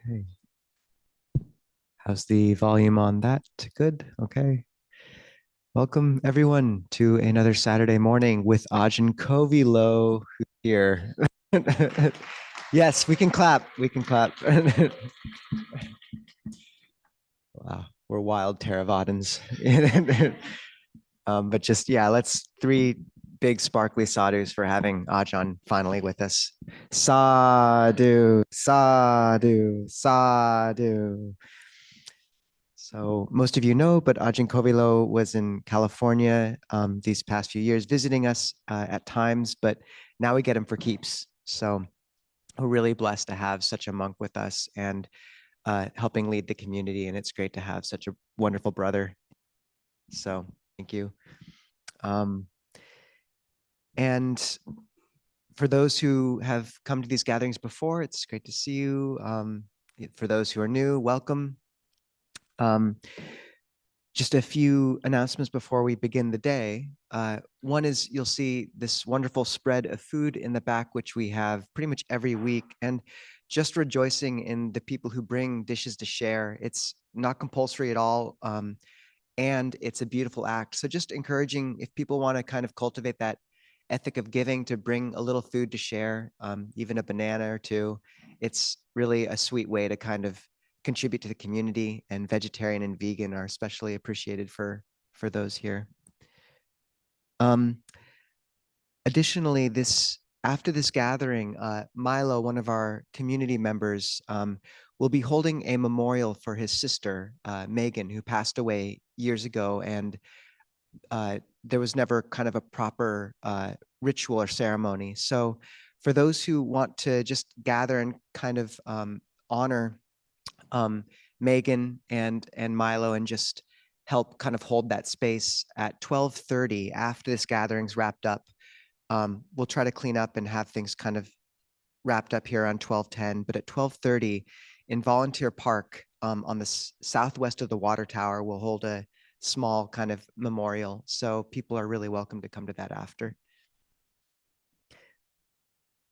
Okay. How's the volume on that? Good. Okay. Welcome everyone to another Saturday morning with Ajahn Kovilo here. Yes, we can clap. We can clap. Wow, we're wild Theravadins. But just yeah, let's three big sparkly sadhus for having Ajahn finally with us. Sadhu, sadhu, sadhu. So most of you know, but Ajahn Kovilo was in California these past few years, visiting us at times, but now we get him for keeps. So we're really blessed to have such a monk with us and helping lead the community. And it's great to have such a wonderful brother. So thank you. And for those who have come to these gatherings before, it's great to see you. For those who are new, welcome. Just a few announcements before we begin the day. One is you'll see this wonderful spread of food in the back, which we have pretty much every week. And just rejoicing in the people who bring dishes to share. It's not compulsory at all. And it's a beautiful act. So just encouraging if people want to kind of cultivate that ethic of giving to bring a little food to share, even a banana or two. It's really a sweet way to kind of contribute to the community, and vegetarian and vegan are especially appreciated for those here. Additionally, after this gathering, Milo, one of our community members, will be holding a memorial for his sister, Megan, who passed away years ago, and there was never kind of a proper ritual or ceremony. So for those who want to just gather and kind of honor Megan and Milo and just help kind of hold that space at 12:30 after this gathering's wrapped up. We'll try to clean up and have things kind of wrapped up here on 12:10, but at 12:30 in Volunteer Park on the southwest of the water tower, we'll hold a small kind of memorial. So people are really welcome to come to that after.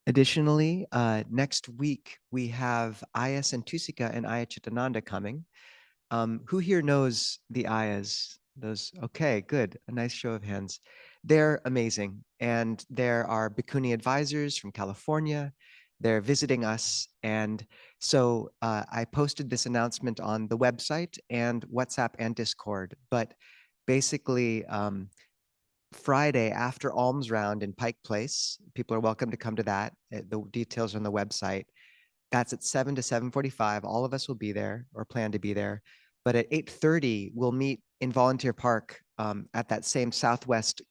Additionally, next week, we have Aya Santusika and Aya Chitananda coming. Who here knows the Ayas? Those, okay, good. A nice show of hands. They're amazing. And there are Bhikkhuni advisors from California. They're visiting us. And so I posted this announcement on the website and WhatsApp and Discord. But basically, Friday after Alms Round in Pike Place, people are welcome to come to that. The details are on the website. That's at 7 to 7:45. All of us will be there or plan to be there. But at 8:30, we'll meet in Volunteer Park at that same southwest,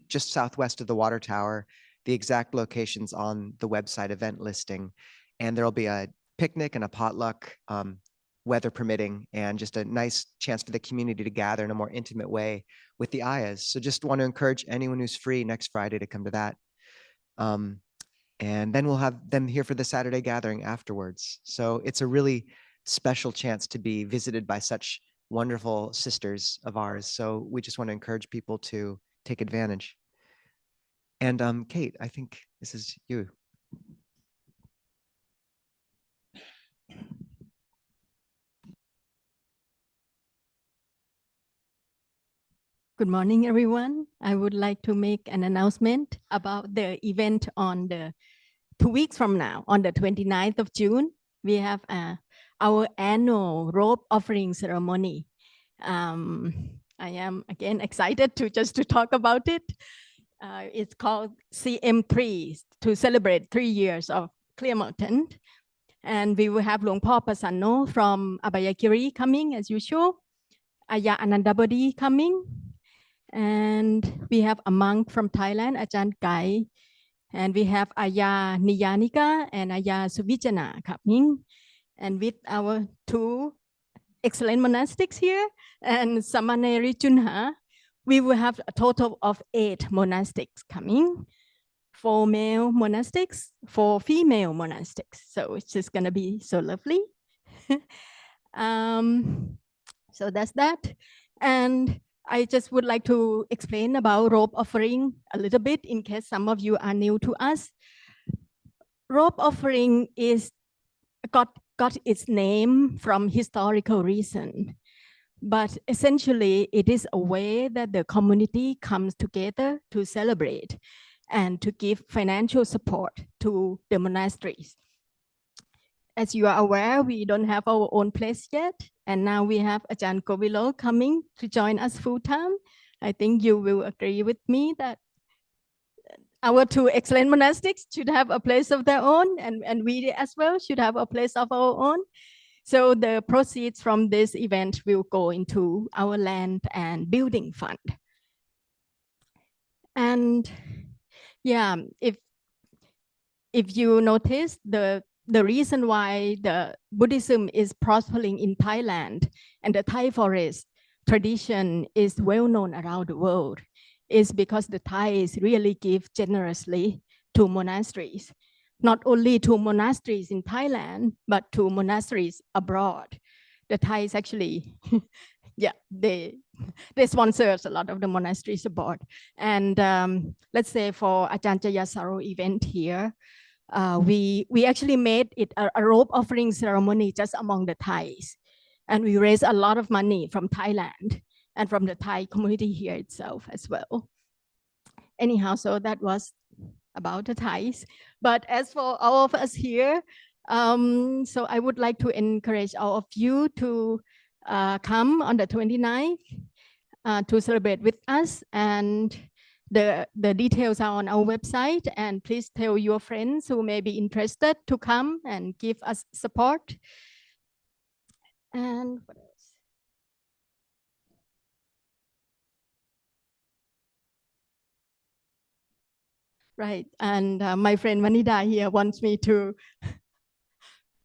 just southwest of the water tower. The exact location's on the website event listing. And there'll be a picnic and a potluck, weather permitting, and just a nice chance for the community to gather in a more intimate way with the Ayas. So just want to encourage anyone who's free next Friday to come to that. And then we'll have them here for the Saturday gathering afterwards. So it's a really special chance to be visited by such wonderful sisters of ours. So we just want to encourage people to take advantage. And Kate, I think this is you. Good morning, everyone. I would like to make an announcement about the event on the 2 weeks from now, on the 29th of June. We have our annual robe offering ceremony. I am again excited to talk about it. It's called CM3 to celebrate 3 years of Clear Mountain. And we will have Luang Po Pasanno from Abhayagiri coming as usual. Aya Anandabodhi coming. And we have a monk from Thailand, Ajahn Kai. And we have Aya Niyanika and Aya Suvijana coming. And with our 2 excellent monastics here and Samaneri Junha, we will have a total of 8 monastics coming. 4 male monastics, 4 female monastics. So it's just going to be so lovely. So that's that. And I just would like to explain about robe offering a little bit in case some of you are new to us. Robe offering is got got its name from historical reason. But essentially, it is a way that the community comes together to celebrate and to give financial support to the monasteries. As you are aware, we don't have our own place yet. And now we have Ajahn Kovilo coming to join us full time. I think you will agree with me that our two excellent monastics should have a place of their own, and we as well should have a place of our own. So the proceeds from this event will go into our land and building fund. And yeah, if you notice, the reason why the Buddhism is prospering in Thailand and the Thai forest tradition is well known around the world is because the Thais really give generously to monasteries, not only to monasteries in Thailand, but to monasteries abroad. The Thais actually, yeah, they sponsor a lot of the monasteries abroad. And let's say for Ajahn Jayasaro event here, we actually made it a robe offering ceremony just among the Thais. And we raised a lot of money from Thailand and from the Thai community here itself as well. Anyhow, so that was about the Thais. But as for all of us here, so I would like to encourage all of you to come on the 29th to celebrate with us. And the details are on our website, and please tell your friends who may be interested to come and give us support. And what else? Right, and my friend Vanida here wants me to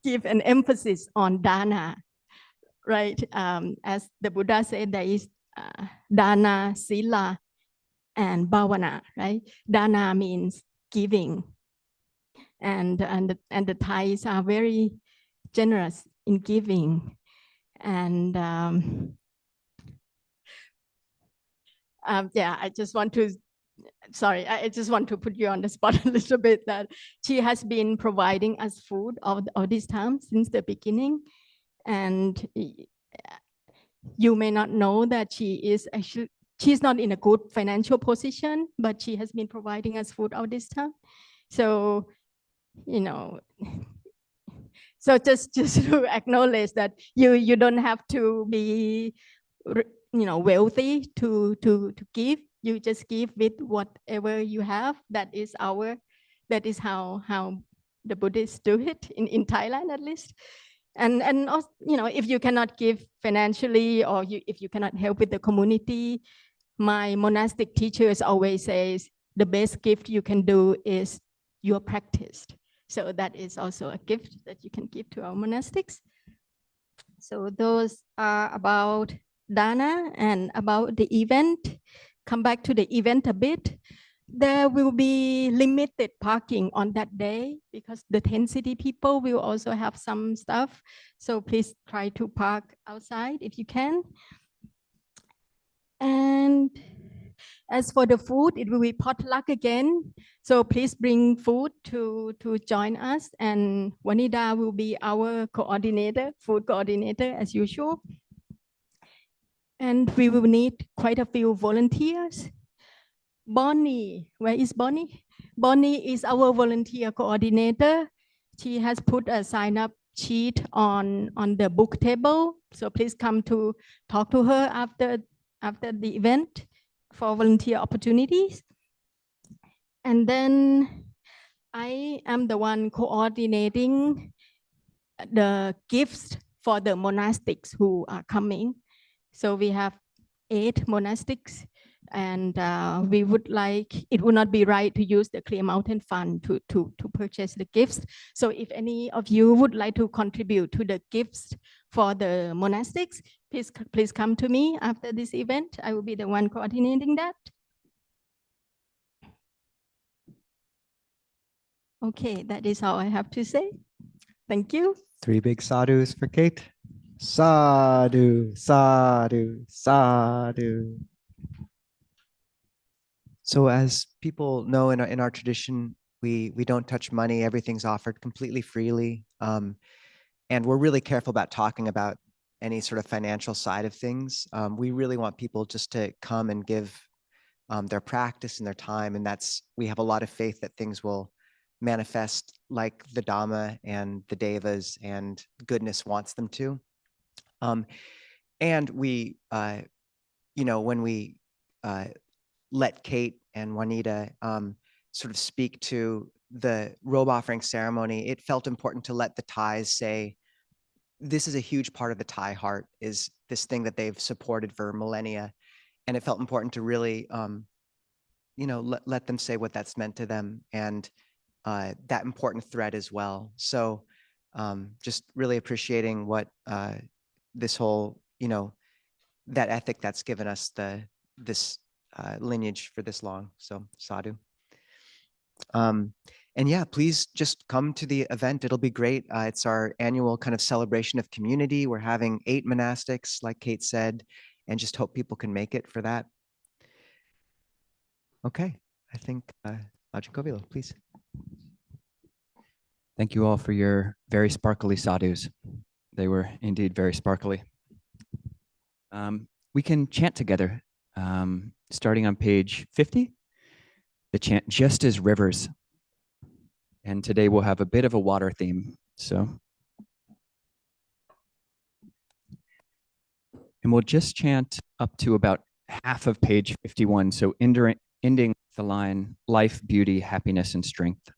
give an emphasis on dana, right? As the Buddha said, there is dana, sila, and bhavana, right? Dana means giving, and the Thais are very generous in giving, and yeah, I just want to put you on the spot a little bit, that she has been providing us food all this time since the beginning. And you may not know that she's not in a good financial position, but she has been providing us food all this time. So, you know, so just to acknowledge that you don't have to be, wealthy to give. You just give with whatever you have. That is how the Buddhists do it in Thailand, at least. And also, if you cannot give financially, or if you cannot help with the community, my monastic teachers always says the best gift you can do is your practice. So that is also a gift that you can give to our monastics. So those are about dana and about the event. Come back to the event a bit. There will be limited parking on that day because the 10 city people will also have some stuff. So please try to park outside if you can. And as for the food, it will be potluck again. So please bring food to join us. And Vanida will be our coordinator, food coordinator as usual. And we will need quite a few volunteers. Bonnie, where is Bonnie? Bonnie is our volunteer coordinator. She has put a sign-up sheet on the book table. So please come to talk to her after the event for volunteer opportunities. And then I am the one coordinating the gifts for the monastics who are coming. So we have 8 monastics, and we would like, it would not be right to use the Clear Mountain Fund to purchase the gifts. So if any of you would like to contribute to the gifts for the monastics, please come to me after this event. I will be the one coordinating that. Okay, that is all I have to say. Thank you. 3 big sadhus for Kate. Sadhu, sadhu, sadhu. So as people know, in our tradition, we don't touch money. Everything's offered completely freely. And we're really careful about talking about any sort of financial side of things. We really want people just to come and give their practice and their time. And we have a lot of faith that things will manifest like the Dhamma and the Devas and goodness wants them to. And we, when we let Kate and Juanita sort of speak to the robe offering ceremony, it felt important to let the Thais say, this is a huge part of the Thai heart, is this thing that they've supported for millennia. And it felt important to really, let them say what that's meant to them, and that important thread as well. So just really appreciating what this whole, that ethic that's given us this lineage for this long. So sadhu. And yeah, please just come to the event. It'll be great. It's our annual kind of celebration of community. We're having 8 monastics, like Kate said, and just hope people can make it for that. Okay, I think Ajahn Kovilo, please. Thank you all for your very sparkly sadhus. They were indeed very sparkly. We can chant together, starting on page 50, the chant Just as Rivers. And today we'll have a bit of a water theme. And we'll just chant up to about half of page 51. So ending the line, life, beauty, happiness, and strength.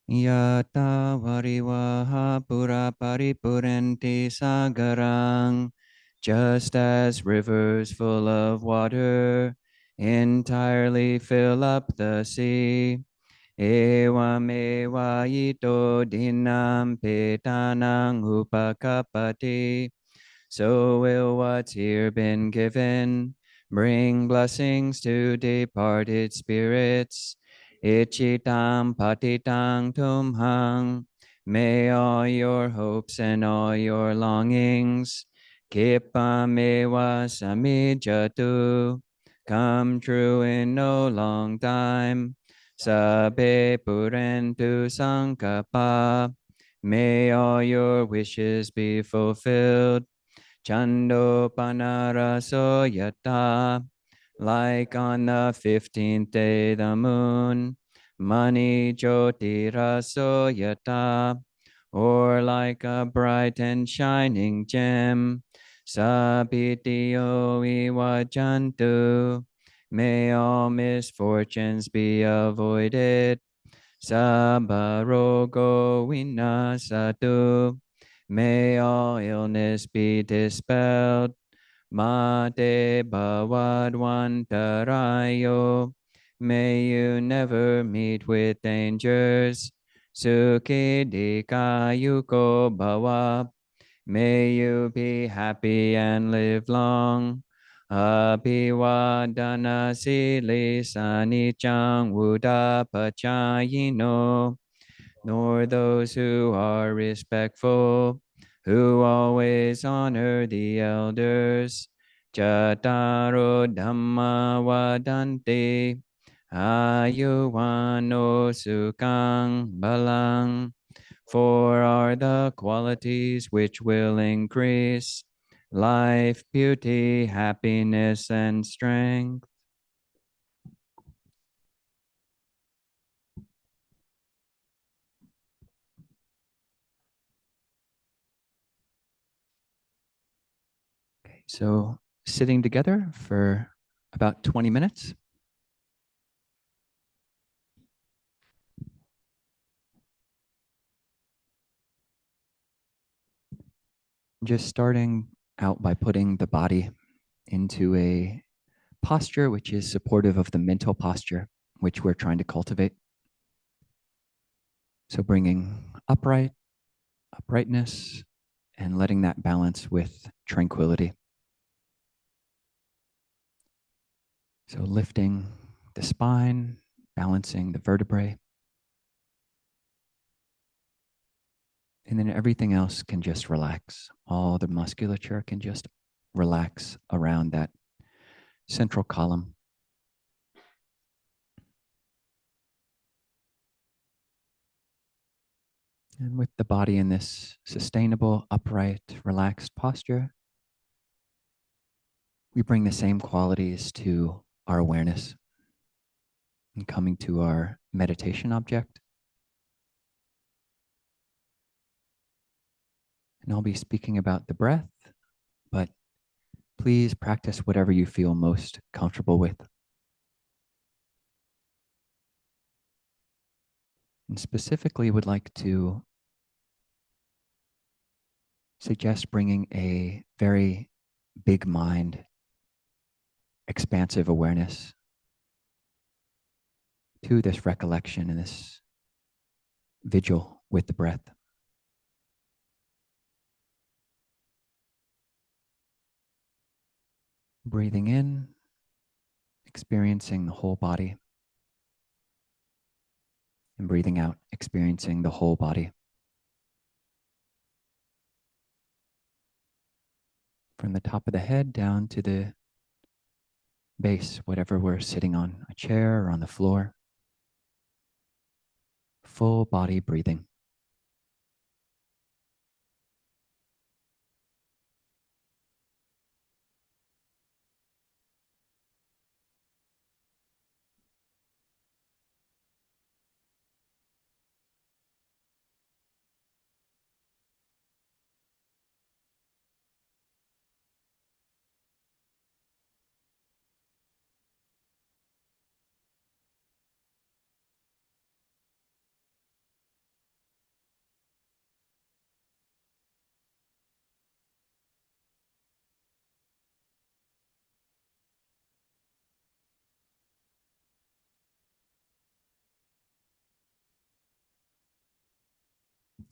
Yata varivaha pura paripurenti sagarang, just as rivers full of water entirely fill up the sea. Evam eva ito dinam petanang upakapati. So will what's here been given bring blessings to departed spirits. Ichitam patitang tumhang. May all your hopes and all your longings kipameva samijatu come true in no long time. Sabe purentu sankapa. May all your wishes be fulfilled. Chando panaraso yata. Like on the 15th day the moon, Mani Jyotiraso yata, or like a bright and shining gem, Sabitiyo iwajantu, may all misfortunes be avoided, Sabarogo vinasatu, may all illness be dispelled, Mate bhavadvantarayo, may you never meet with dangers. Sukhi dikayuko bhava, may you be happy and live long. Abhivadana sili sanichang udapachayino, nor those who are respectful, who always honor the elders. Chataro dhamma vadanti, ayuvano sukhang balang. 4 are the qualities which will increase life, beauty, happiness, and strength. Okay, so sitting together for about 20 minutes. Just starting out by putting the body into a posture which is supportive of the mental posture which we're trying to cultivate. So bringing uprightness, and letting that balance with tranquility. So lifting the spine, balancing the vertebrae. And then everything else can just relax. All the musculature can just relax around that central column. And with the body in this sustainable, upright, relaxed posture, we bring the same qualities to our awareness and coming to our meditation object. And I'll be speaking about the breath, but please practice whatever you feel most comfortable with. And specifically would like to suggest bringing a very big mind, expansive awareness to this recollection and this vigil with the breath. Breathing in, experiencing the whole body, and breathing out, experiencing the whole body. From the top of the head down to the base, whatever we're sitting on, a chair or on the floor. Full body breathing.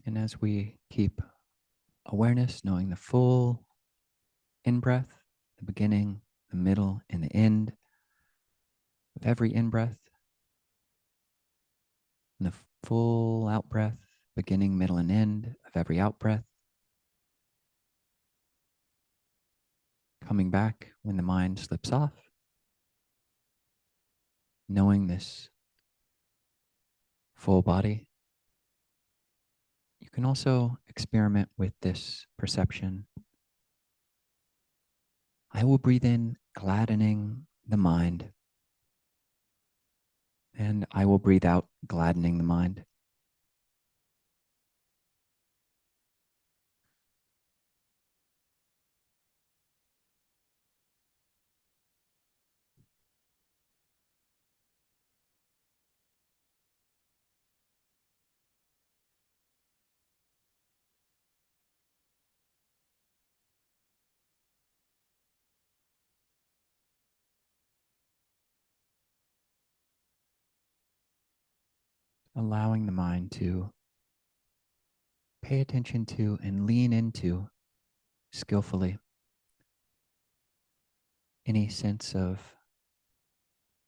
And as we keep awareness, knowing the full in-breath, the beginning, the middle, and the end of every in-breath, and the full out-breath, beginning, middle, and end of every out-breath, coming back when the mind slips off, knowing this full body. You can also experiment with this perception. I will breathe in, gladdening the mind, and I will breathe out, gladdening the mind. Allowing the mind to pay attention to and lean into skillfully any sense of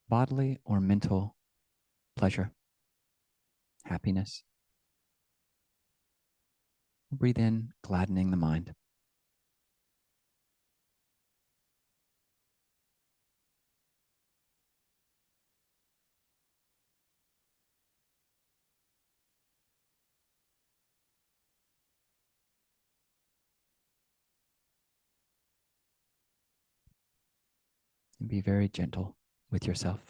bodily or mental pleasure, happiness. Breathe in, gladdening the mind. And be very gentle with yourself.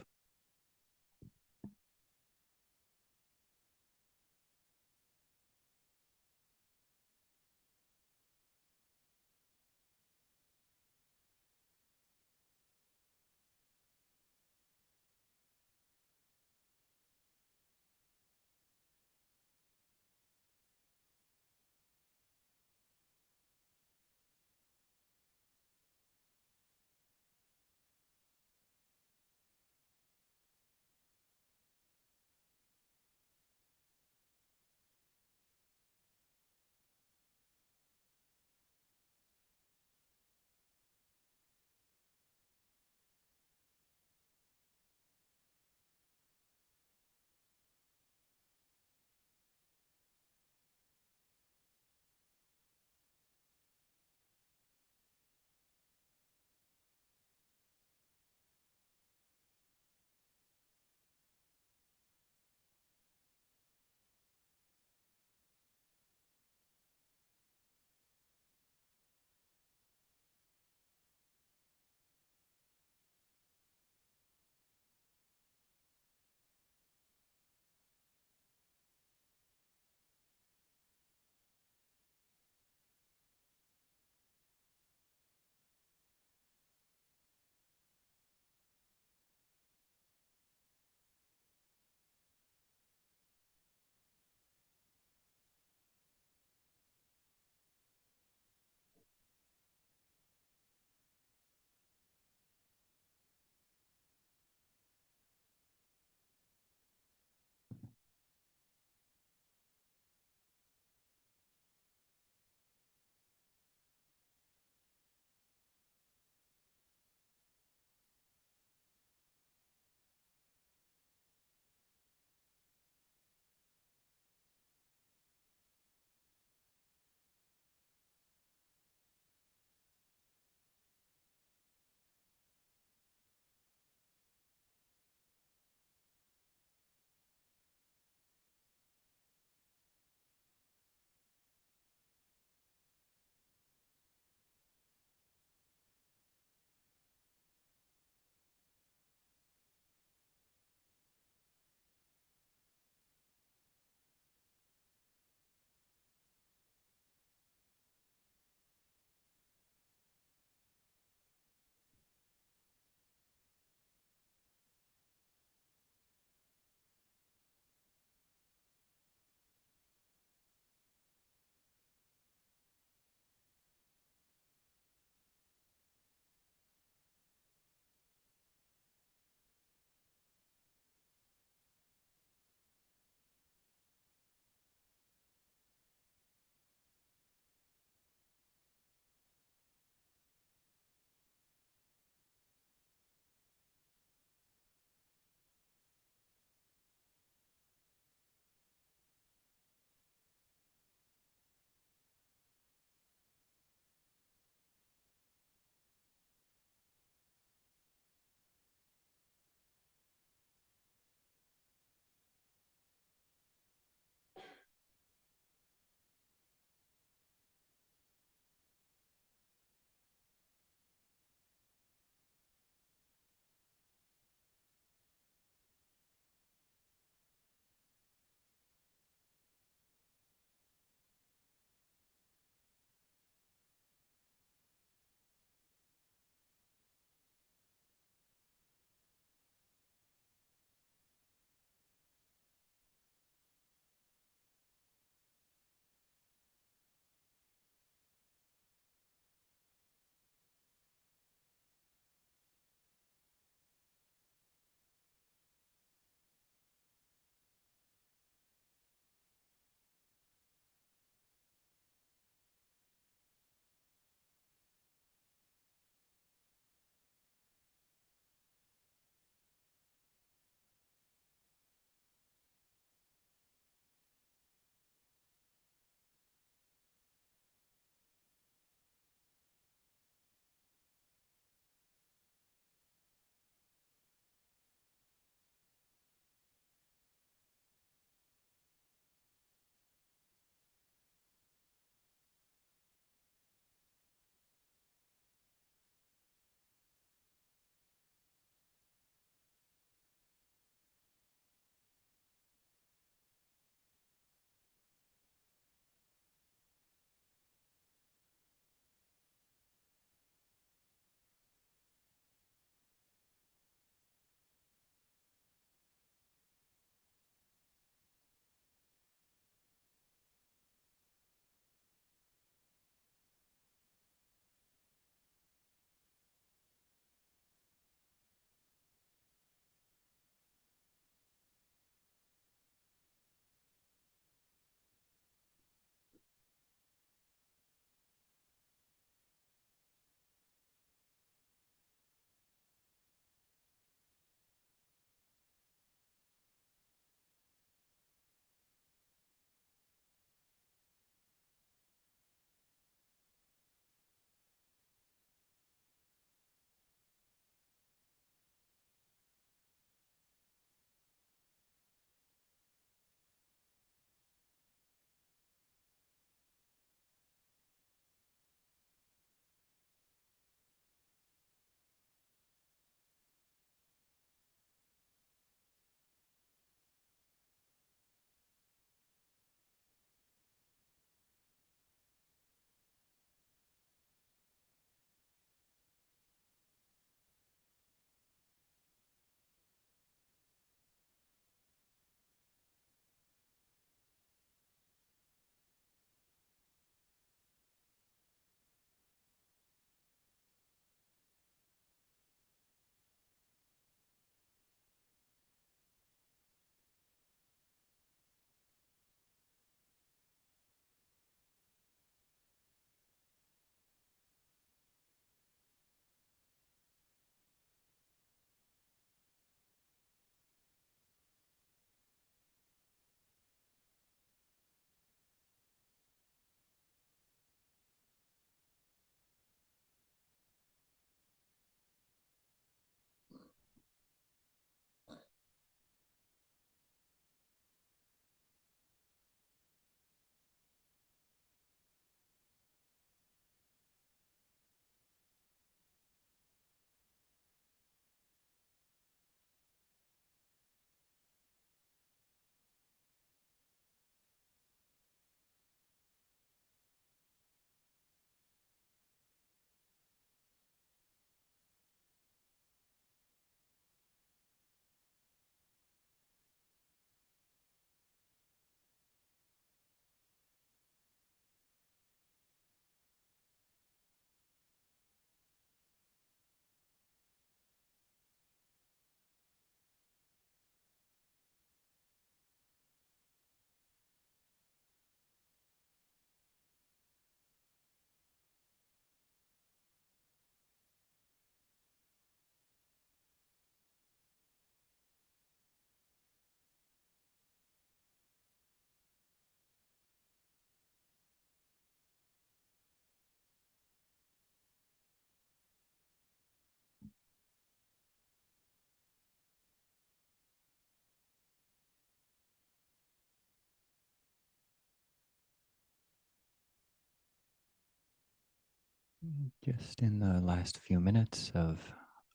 Just in the last few minutes of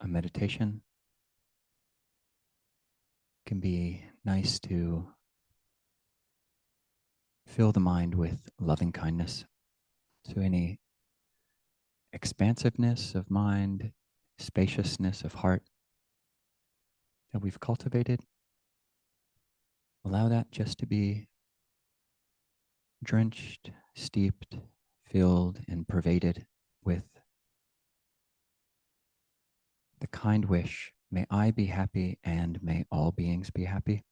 a meditation, it can be nice to fill the mind with loving kindness. So any expansiveness of mind, spaciousness of heart that we've cultivated, allow that just to be drenched, steeped, filled, and pervaded with the kind wish, may I be happy and may all beings be happy.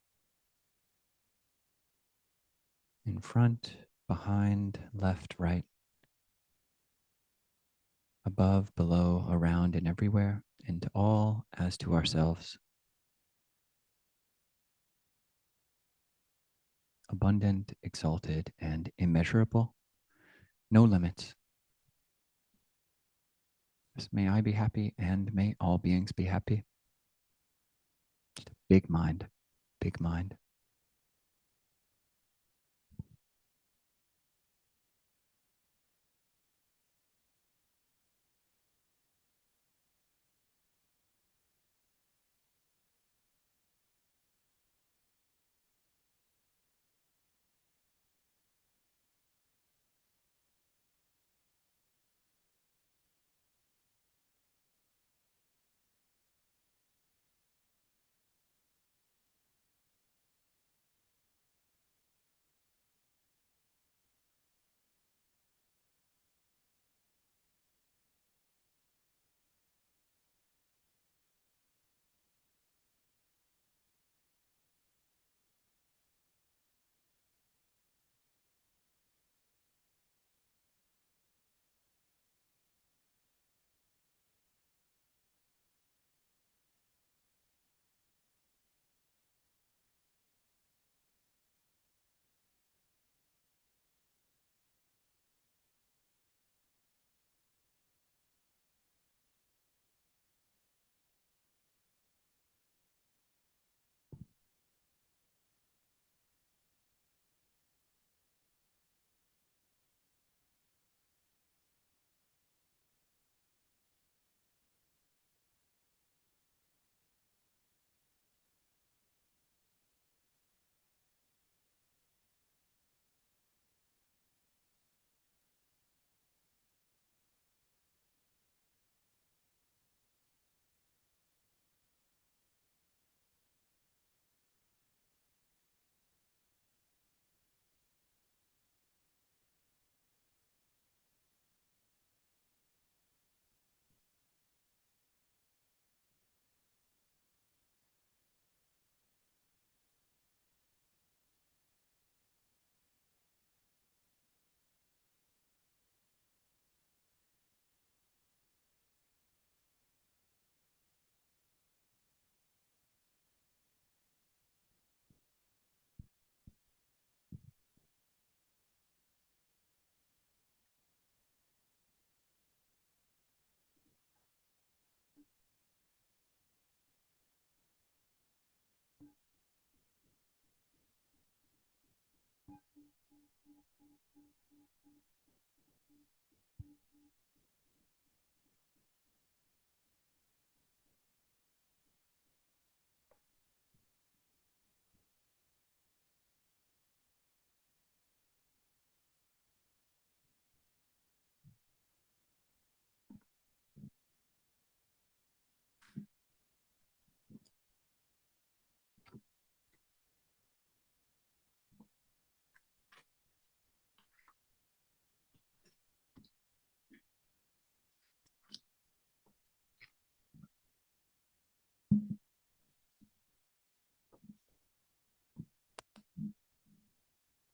In front, behind, left, right, above, below, around, and everywhere, and to all as to ourselves. Abundant, exalted, and immeasurable, no limits. Just may I be happy and may all beings be happy. Just a big mind, big mind.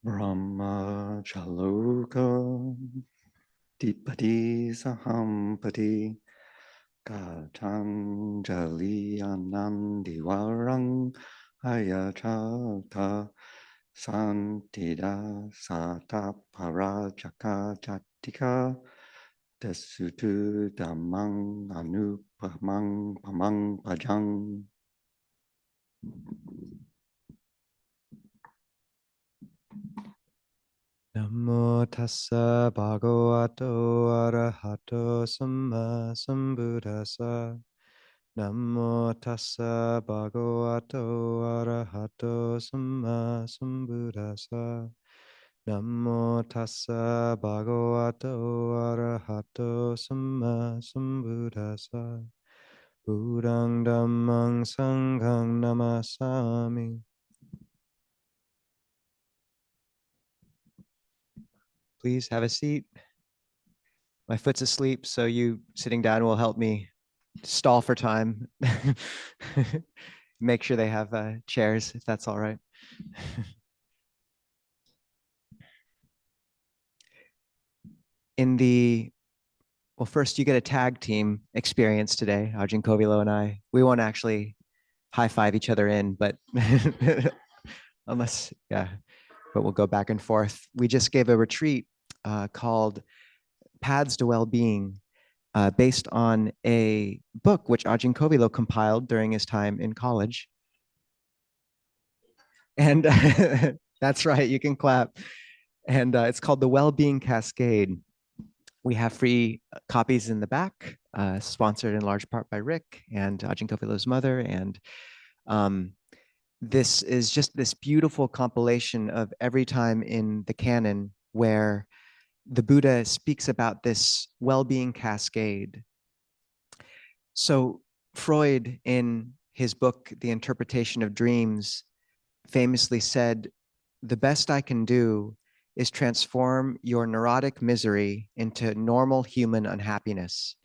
Brahma Chaloka Dipati Sahampati Katanjali Anandivarang Ayachata Santida Sata Parajaka Jatika Desutu Damang Anupamang Pamang Pajang. Namo tassa bhagavato arahato samma sambuddhassa. Namo tassa bhagavato arahato samma sambuddhassa. Namo tassa bhagavato arahato samma sambuddhassa. Buddhang dhammang sanghang namasami. Please have a seat. My foot's asleep, so you sitting down will help me stall for time. Make sure they have chairs, if that's all right. Well, first you get a tag team experience today, Ajahn Kovilo and I. We won't actually high five each other in, but but we'll go back and forth. We just gave a retreat called Paths to Well-Being, based on a book which Ajahn Kovilo compiled during his time in college. And that's right, you can clap. And it's called The Well-Being Cascade. We have free copies in the back, sponsored in large part by Rick and Ajahn Kovilo's mother. And this is just this beautiful compilation of every time in the canon where the Buddha speaks about this well-being cascade. So Freud, in his book, The Interpretation of Dreams, famously said, "The best I can do is transform your neurotic misery into normal human unhappiness."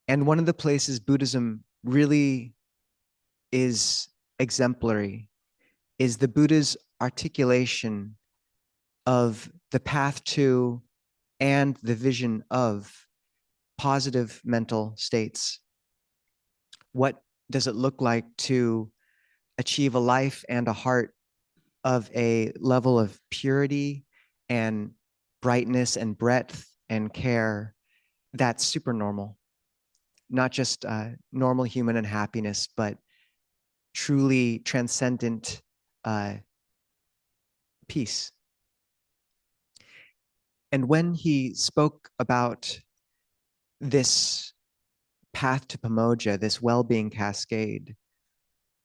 And one of the places Buddhism really is exemplary is the Buddha's articulation of the path to and the vision of positive mental states. What does it look like to achieve a life and a heart of a level of purity and brightness and breadth and care that's super normal? Not just normal human unhappiness, but truly transcendent peace. And when he spoke about this path to Pamoja, this well-being cascade,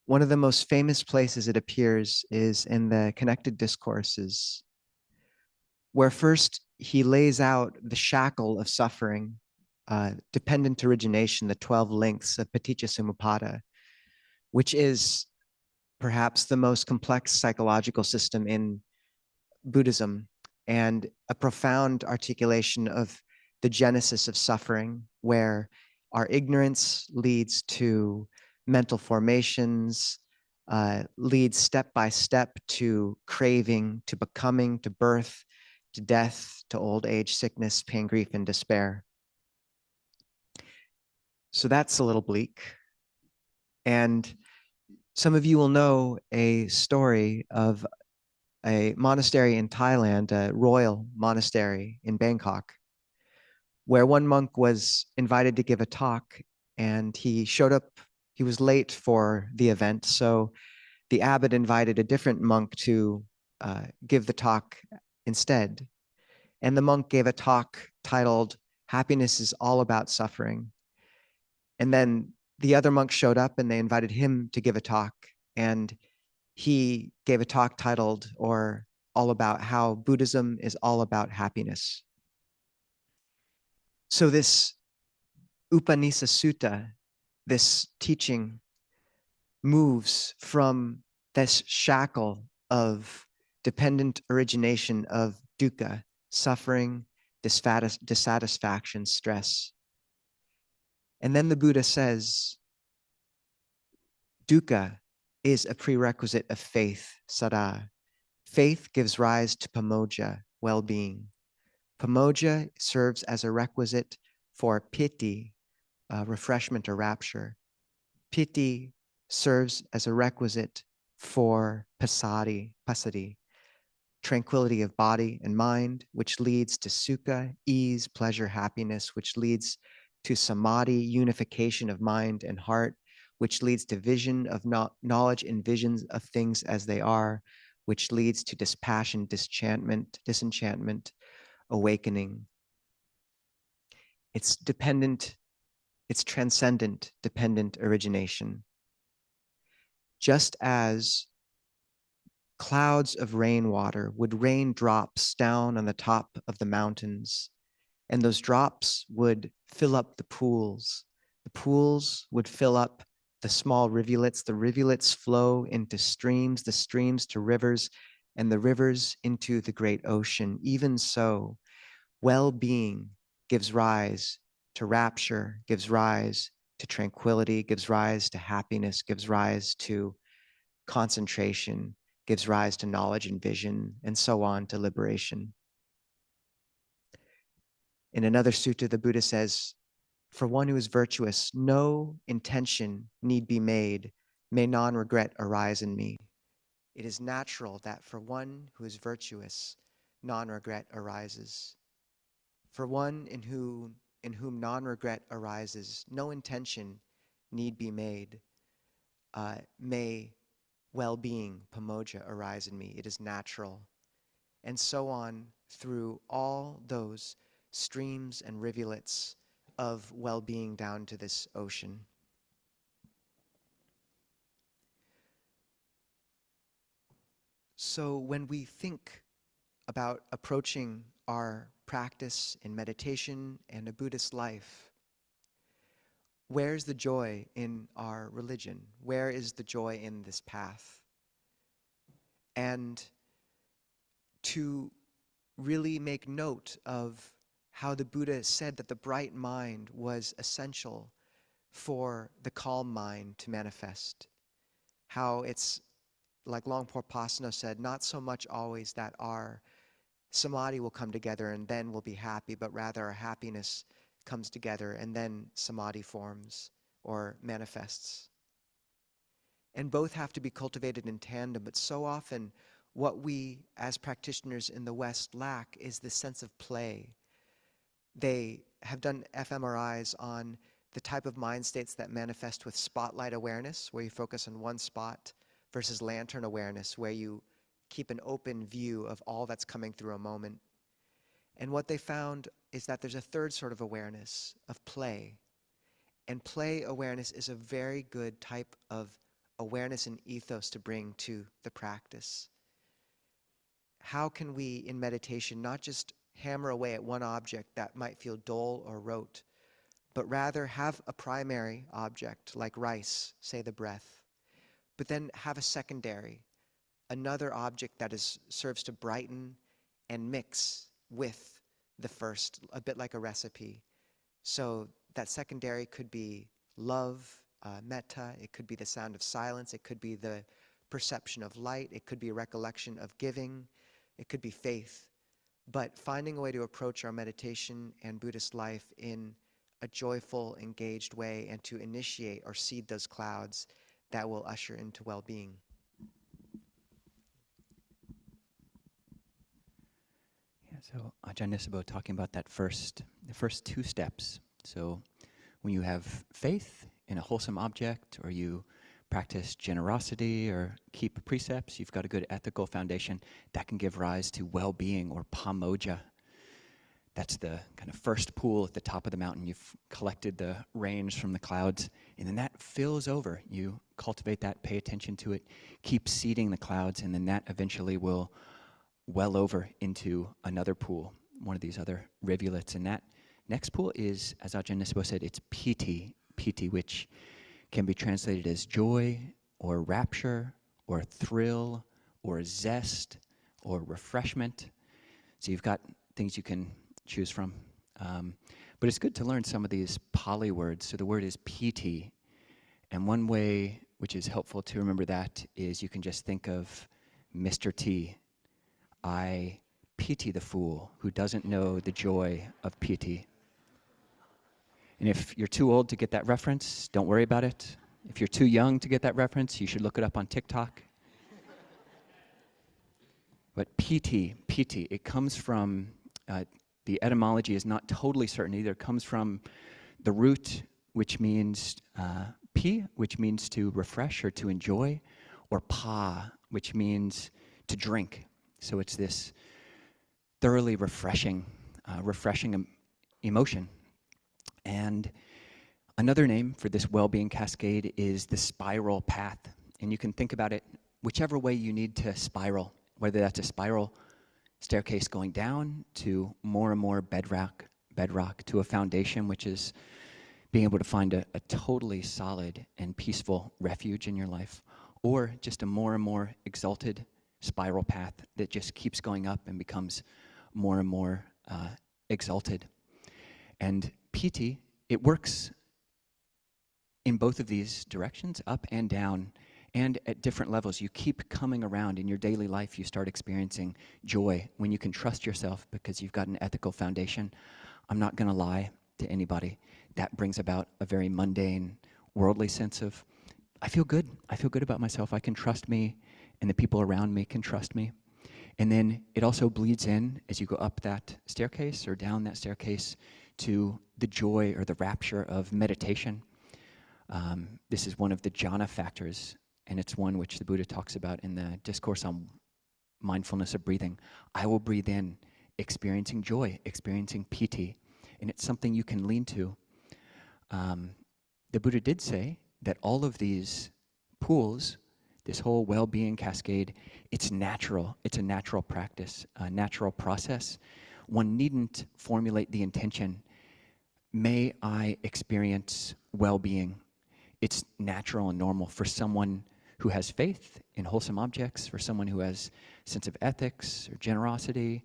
one of the most famous places it appears is in the Connected Discourses, where first he lays out the shackle of suffering, dependent origination, the 12 links of Paticca Samuppada, which is perhaps the most complex psychological system in Buddhism, and a profound articulation of the genesis of suffering, where our ignorance leads to mental formations, leads step by step to craving, to becoming, to birth, to death, to old age, sickness, pain, grief, and despair. So that's a little bleak. And some of you will know a story of a monastery in Thailand, a royal monastery in Bangkok, where one monk was invited to give a talk, and he showed up, he was late for the event. So the abbot invited a different monk to give the talk instead. And the monk gave a talk titled, "Happiness is All About Suffering." And then the other monk showed up and they invited him to give a talk. And he gave a talk titled, or all about how Buddhism is all about happiness. So this Upanisa Sutta, this teaching, moves from this shackle of dependent origination of dukkha, suffering, dissatisfaction, stress. And then the Buddha says, dukkha is a prerequisite of faith, sada. Faith gives rise to pamoja, well-being. Pamoja serves as a requisite for piti, refreshment or rapture. Piti serves as a requisite for passaddhi, tranquility of body and mind, which leads to sukha, ease, pleasure, happiness, which leads to samadhi, unification of mind and heart, which leads to vision of knowledge and visions of things as they are, which leads to dispassion, disenchantment, awakening. It's dependent, it's transcendent, dependent origination. Just as clouds of rainwater would rain drops down on the top of the mountains, and those drops would fill up the pools. The pools would fill up the small rivulets. The rivulets flow into streams, the streams to rivers, and the rivers into the great ocean. Even so, well-being gives rise to rapture, gives rise to tranquility, gives rise to happiness, gives rise to concentration, gives rise to knowledge and vision, and so on to liberation. In another sutta, the Buddha says, for one who is virtuous, no intention need be made, may non-regret arise in me. It is natural that for one who is virtuous, non-regret arises. For one in whom non-regret arises, no intention need be made. May well-being, pamoja, arise in me. It is natural. And so on through all those streams and rivulets of well-being down to this ocean. So when we think about approaching our practice in meditation and a Buddhist life, where's the joy in our religion? Where is the joy in this path? And to really make note of how the Buddha said that the bright mind was essential for the calm mind to manifest. How it's, like Longpo Pasano said, not so much always that our samadhi will come together and then we'll be happy, but rather our happiness comes together and then samadhi forms or manifests. And both have to be cultivated in tandem, but so often what we as practitioners in the West lack is the sense of play. They have done fMRIs on the type of mind states that manifest with spotlight awareness, where you focus on one spot, versus lantern awareness, where you keep an open view of all that's coming through a moment. And what they found is that there's a third sort of awareness, of play. And play awareness is a very good type of awareness and ethos to bring to the practice. How can we, in meditation, not just hammer away at one object that might feel dull or rote, but rather have a primary object, like rice, say the breath, but then have a secondary, another object that serves to brighten and mix with the first, a bit like a recipe. So that secondary could be love, metta, it could be the sound of silence, it could be the perception of light, it could be a recollection of giving, it could be faith. But finding a way to approach our meditation and Buddhist life in a joyful, engaged way, and to initiate or seed those clouds that will usher into well-being. Yeah, so Ajahn Nisabho talking about the first two steps. So when you have faith in a wholesome object, or you practice generosity or keep precepts, you've got a good ethical foundation that can give rise to well-being, or pamoja. That's the kind of first pool at the top of the mountain. You've collected the rains from the clouds, and then that fills over. You cultivate that, pay attention to it, keep seeding the clouds, and then that eventually will well over into another pool, one of these other rivulets. And that next pool is, as Ajahn Nisabho said, it's piti, which can be translated as joy, or rapture, or thrill, or zest, or refreshment. So you've got things you can choose from. But it's good to learn some of these Pali words. So the word is piti. And one way which is helpful to remember that is you can just think of Mr. T. I pity the fool who doesn't know the joy of piti. And if you're too old to get that reference, don't worry about it. If you're too young to get that reference, you should look it up on TikTok. But piti, it comes from, the etymology is not totally certain either. It comes from the root, which means pi, which means to refresh or to enjoy, or pa, which means to drink. So it's this thoroughly refreshing emotion. And another name for this well-being cascade is the spiral path. And you can think about it whichever way you need to spiral, whether that's a spiral staircase going down to more and more bedrock to a foundation, which is being able to find a totally solid and peaceful refuge in your life, or just a more and more exalted spiral path that just keeps going up and becomes more and more exalted. And PT, it works in both of these directions, up and down, and at different levels. You keep coming around in your daily life. You start experiencing joy when you can trust yourself because you've got an ethical foundation. I'm not going to lie to anybody. That brings about a very mundane, worldly sense of, I feel good. I feel good about myself. I can trust me, and the people around me can trust me. And then it also bleeds in as you go up that staircase or down that staircase to the joy or the rapture of meditation. This is one of the jhana factors, and it's one which the Buddha talks about in the discourse on mindfulness of breathing. I will breathe in, experiencing joy, experiencing piti, and it's something you can lean to. The Buddha did say that all of these pools, this whole well-being cascade, it's natural. It's a natural practice, a natural process. One needn't formulate the intention, may I experience well-being. It's natural and normal for someone who has faith in wholesome objects, for someone who has sense of ethics or generosity,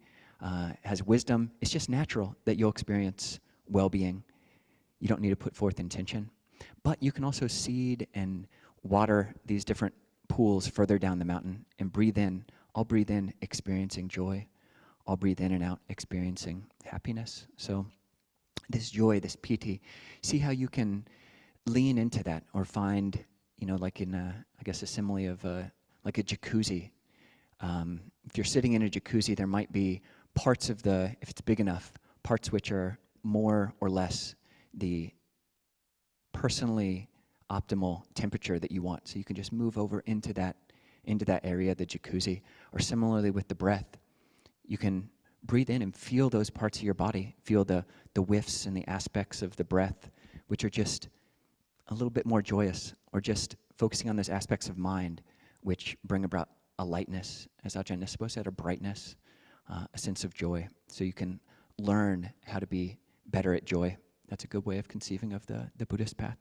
has wisdom. It's just natural that you'll experience well-being. You don't need to put forth intention. But you can also seed and water these different pools further down the mountain and breathe in. I'll breathe in experiencing joy. I'll breathe in and out experiencing happiness. So this joy, this piti, see how you can lean into that or find, like in I guess a simile of like a jacuzzi. If you're sitting in a jacuzzi, there might be parts of if it's big enough, parts which are more or less the personally optimal temperature that you want. So you can just move over into that area, the jacuzzi. Or similarly with the breath, you can breathe in and feel those parts of your body, feel the whiffs and the aspects of the breath, which are just a little bit more joyous, or just focusing on those aspects of mind which bring about a lightness, as Ajahn Nisabho said, a brightness, a sense of joy. So you can learn how to be better at joy. That's a good way of conceiving of the Buddhist path.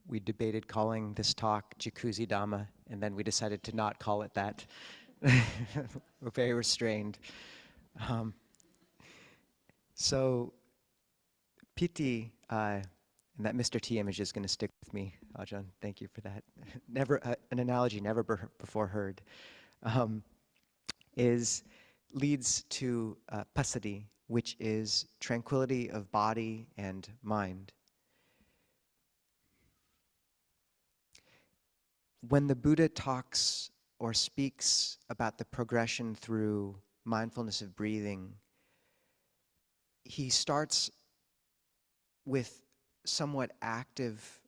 We debated calling this talk Jacuzzi Dhamma, and then we decided to not call it that. We're very restrained. So piti, and that Mr. T image is going to stick with me, Ajahn. Thank you for that. Never an analogy never before heard. Leads to passaddhi, which is tranquility of body and mind. When the Buddha talks or speaks about the progression through mindfulness of breathing, he starts with somewhat active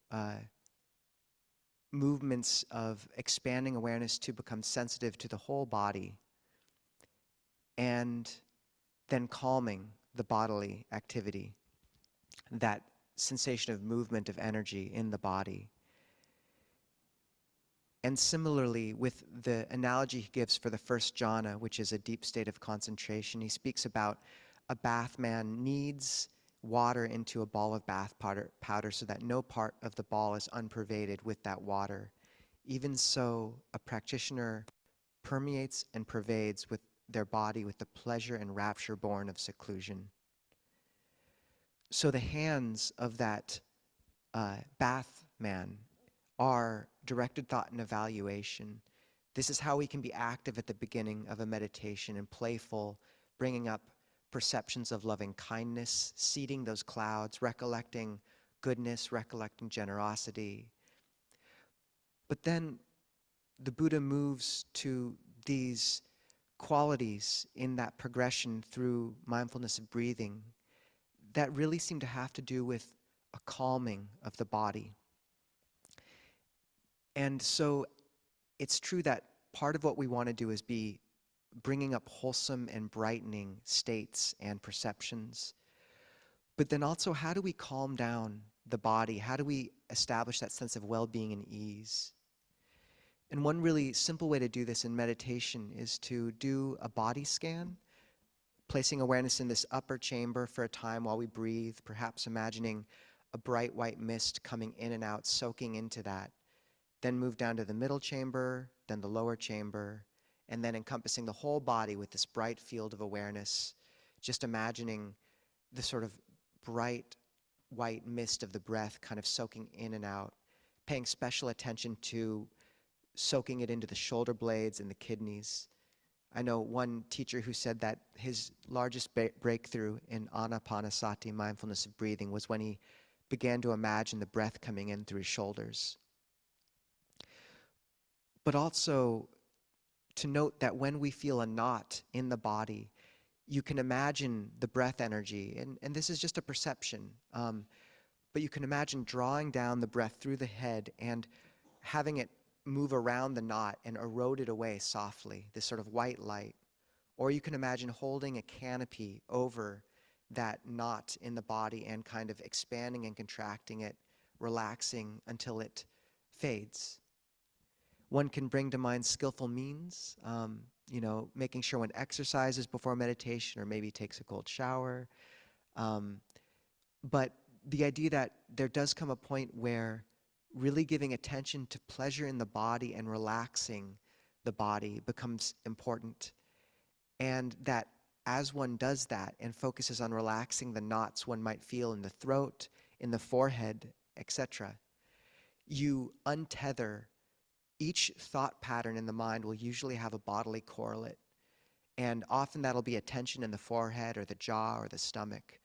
movements of expanding awareness to become sensitive to the whole body, and then calming the bodily activity, that sensation of movement of energy in the body. And similarly, with the analogy he gives for the first jhana, which is a deep state of concentration, he speaks about a bathman needs water into a ball of bath powder so that no part of the ball is unpervaded with that water. Even so, a practitioner permeates and pervades with their body with the pleasure and rapture born of seclusion. So the hands of that bathman are directed thought and evaluation. This is how we can be active at the beginning of a meditation and playful, bringing up perceptions of loving kindness, seeding those clouds, recollecting goodness, recollecting generosity. But then the Buddha moves to these qualities in that progression through mindfulness of breathing that really seem to have to do with a calming of the body. And so it's true that part of what we want to do is be bringing up wholesome and brightening states and perceptions. But then also, how do we calm down the body? How do we establish that sense of well-being and ease? And one really simple way to do this in meditation is to do a body scan, placing awareness in this upper chamber for a time while we breathe, perhaps imagining a bright white mist coming in and out, soaking into that. Then move down to the middle chamber, then the lower chamber, and then encompassing the whole body with this bright field of awareness, just imagining the sort of bright white mist of the breath kind of soaking in and out, paying special attention to soaking it into the shoulder blades and the kidneys. I know one teacher who said that his largest breakthrough in anapanasati, mindfulness of breathing, was when he began to imagine the breath coming in through his shoulders. But also to note that when we feel a knot in the body, you can imagine the breath energy, and this is just a perception, but you can imagine drawing down the breath through the head and having it move around the knot and erode it away softly, this sort of white light. Or you can imagine holding a canopy over that knot in the body and kind of expanding and contracting it, relaxing until it fades. One can bring to mind skillful means, making sure one exercises before meditation or maybe takes a cold shower. But the idea that there does come a point where really giving attention to pleasure in the body and relaxing the body becomes important. And that as one does that and focuses on relaxing the knots one might feel in the throat, in the forehead, etc., you untether. Each thought pattern in the mind will usually have a bodily correlate. And often that'll be a tension in the forehead or the jaw or the stomach.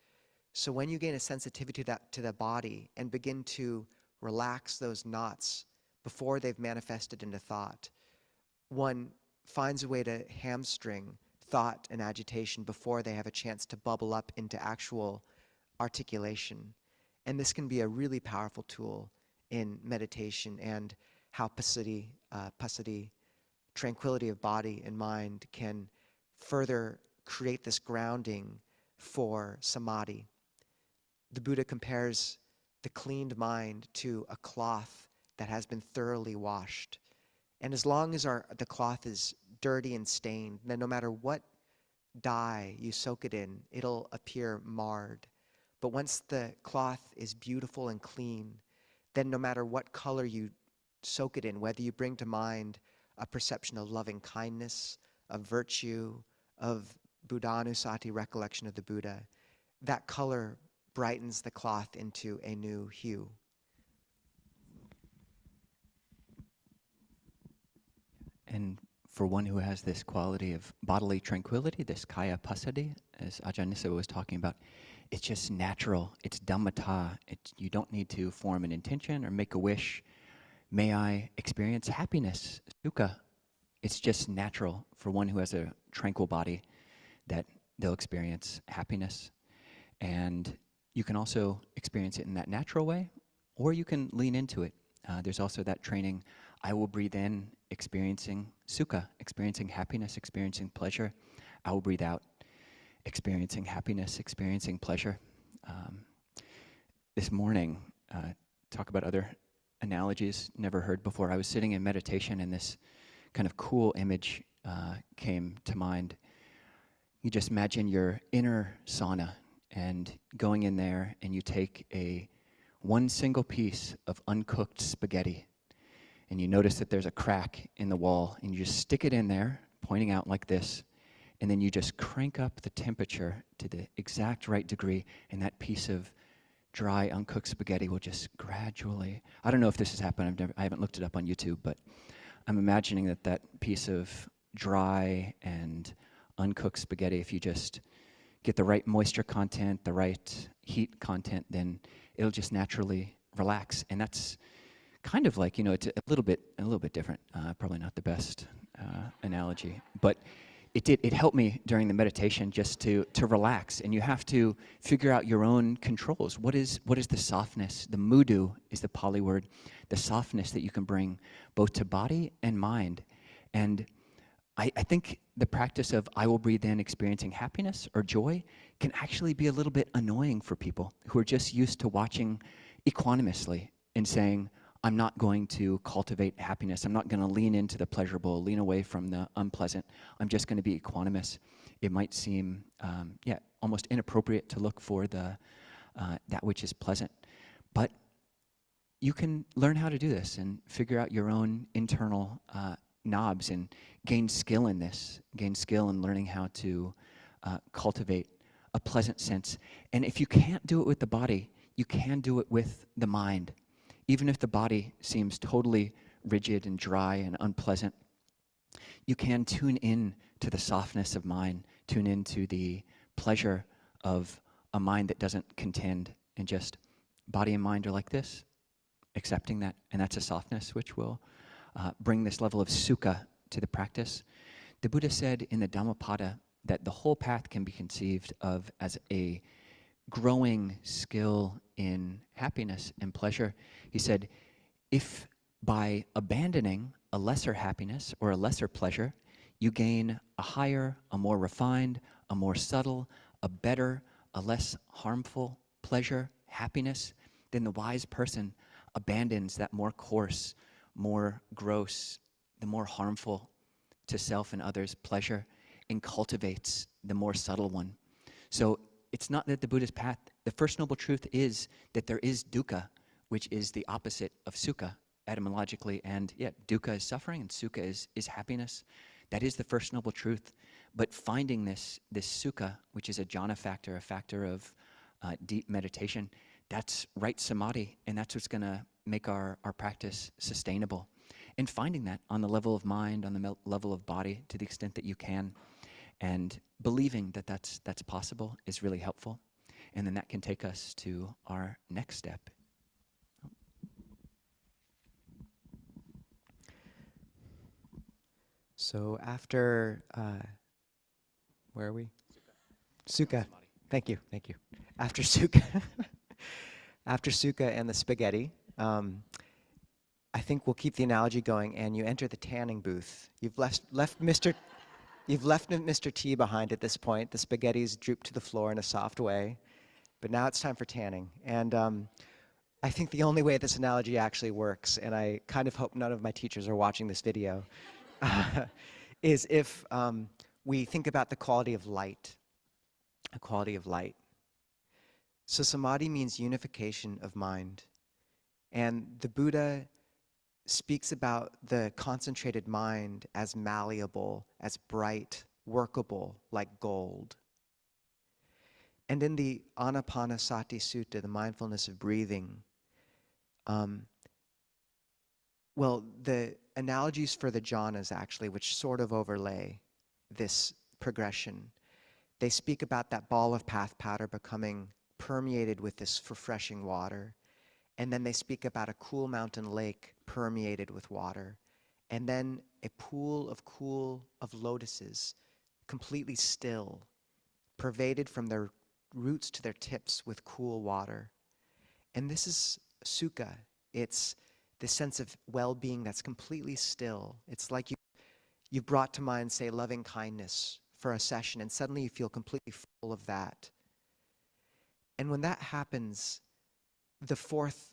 So when you gain a sensitivity to the body and begin to relax those knots before they've manifested into thought, one finds a way to hamstring thought and agitation before they have a chance to bubble up into actual articulation. And this can be a really powerful tool in meditation and how passaddhi, tranquility of body and mind, can further create this grounding for samadhi. The Buddha compares the cleaned mind to a cloth that has been thoroughly washed. And as long as the cloth is dirty and stained, then no matter what dye you soak it in, it'll appear marred. But once the cloth is beautiful and clean, then no matter what color you soak it in, whether you bring to mind a perception of loving kindness, of virtue, of Buddhanusati, recollection of the Buddha, that color brightens the cloth into a new hue. And for one who has this quality of bodily tranquility, this kaya passaddhi, as Ajahn Nisabho was talking about, it's just natural. It's dhammata. You don't need to form an intention or make a wish. May I experience happiness, sukha. It's just natural for one who has a tranquil body that they'll experience happiness. And you can also experience it in that natural way, or you can lean into it. There's also that training. I will breathe in, experiencing sukha, experiencing happiness, experiencing pleasure. I will breathe out, experiencing happiness, experiencing pleasure. This morning, talk about other analogies never heard before. I was sitting in meditation and this kind of cool image came to mind. You just imagine your inner sauna and going in there, and you take one single piece of uncooked spaghetti, and you notice that there's a crack in the wall, and you just stick it in there, pointing out like this, and then you just crank up the temperature to the exact right degree, and that piece of dry, uncooked spaghetti will just gradually, I don't know if this has happened, I haven't looked it up on YouTube, but I'm imagining that piece of dry and uncooked spaghetti, if you just get the right moisture content, the right heat content, then it'll just naturally relax. And that's kind of like, it's a little bit different. Probably not the best analogy, but it helped me during the meditation just to relax. And you have to figure out your own controls. What is the softness? The mudu is the Pali word, the softness that you can bring both to body and mind. And I think the practice of I will breathe in experiencing happiness or joy can actually be a little bit annoying for people who are just used to watching equanimously and saying, I'm not going to cultivate happiness. I'm not going to lean into the pleasurable, lean away from the unpleasant. I'm just going to be equanimous. It might seem, almost inappropriate to look for the that which is pleasant. But you can learn how to do this and figure out your own internal knobs and gain skill in this, gain skill in learning how to cultivate a pleasant sense. And if you can't do it with the body, you can do it with the mind. Even if the body seems totally rigid and dry and unpleasant, you can tune in to the softness of mind, tune into the pleasure of a mind that doesn't contend, and just body and mind are like this, accepting that, and that's a softness which will bring this level of sukha to the practice. The Buddha said in the Dhammapada that the whole path can be conceived of as a growing skill in happiness and pleasure. He said, if by abandoning a lesser happiness or a lesser pleasure, you gain a higher, a more refined, a more subtle, a better, a less harmful pleasure, happiness, then the wise person abandons that more coarse, more gross, the more harmful to self and others pleasure, and cultivates the more subtle one. So it's not that the Buddha's path, the First Noble Truth is that there is dukkha, which is the opposite of sukha, etymologically. And dukkha is suffering and sukha is happiness. That is the First Noble Truth. But finding this sukha, which is a jhana factor, a factor of deep meditation, that's right samadhi, and that's what's going to make our practice sustainable. And finding that on the level of mind, on the level of body, to the extent that you can, and believing that that's possible is really helpful. And then that can take us to our next step. So after, where are we? Sukha. Thank you. After sukha, after sukha and the spaghetti, I think we'll keep the analogy going, and you enter the tanning booth. You've left Mr. T behind at this point. The spaghetti's drooped to the floor in a soft way, but now it's time for tanning. And I think the only way this analogy actually works, and I kind of hope none of my teachers are watching this video, is if we think about the quality of light. A quality of light. So samadhi means unification of mind. And the Buddha speaks about the concentrated mind as malleable, as bright, workable, like gold. And in the Anapanasati Sutta, the mindfulness of breathing, the analogies for the jhanas actually, which sort of overlay this progression, they speak about that ball of path powder becoming permeated with this refreshing water. And then they speak about a cool mountain lake permeated with water. And then a pool of lotuses, completely still, pervaded from their roots to their tips with cool water. And this is sukha. It's this sense of well-being that's completely still. It's like you've brought to mind, say, loving kindness for a session, and suddenly you feel completely full of that. And when that happens, the fourth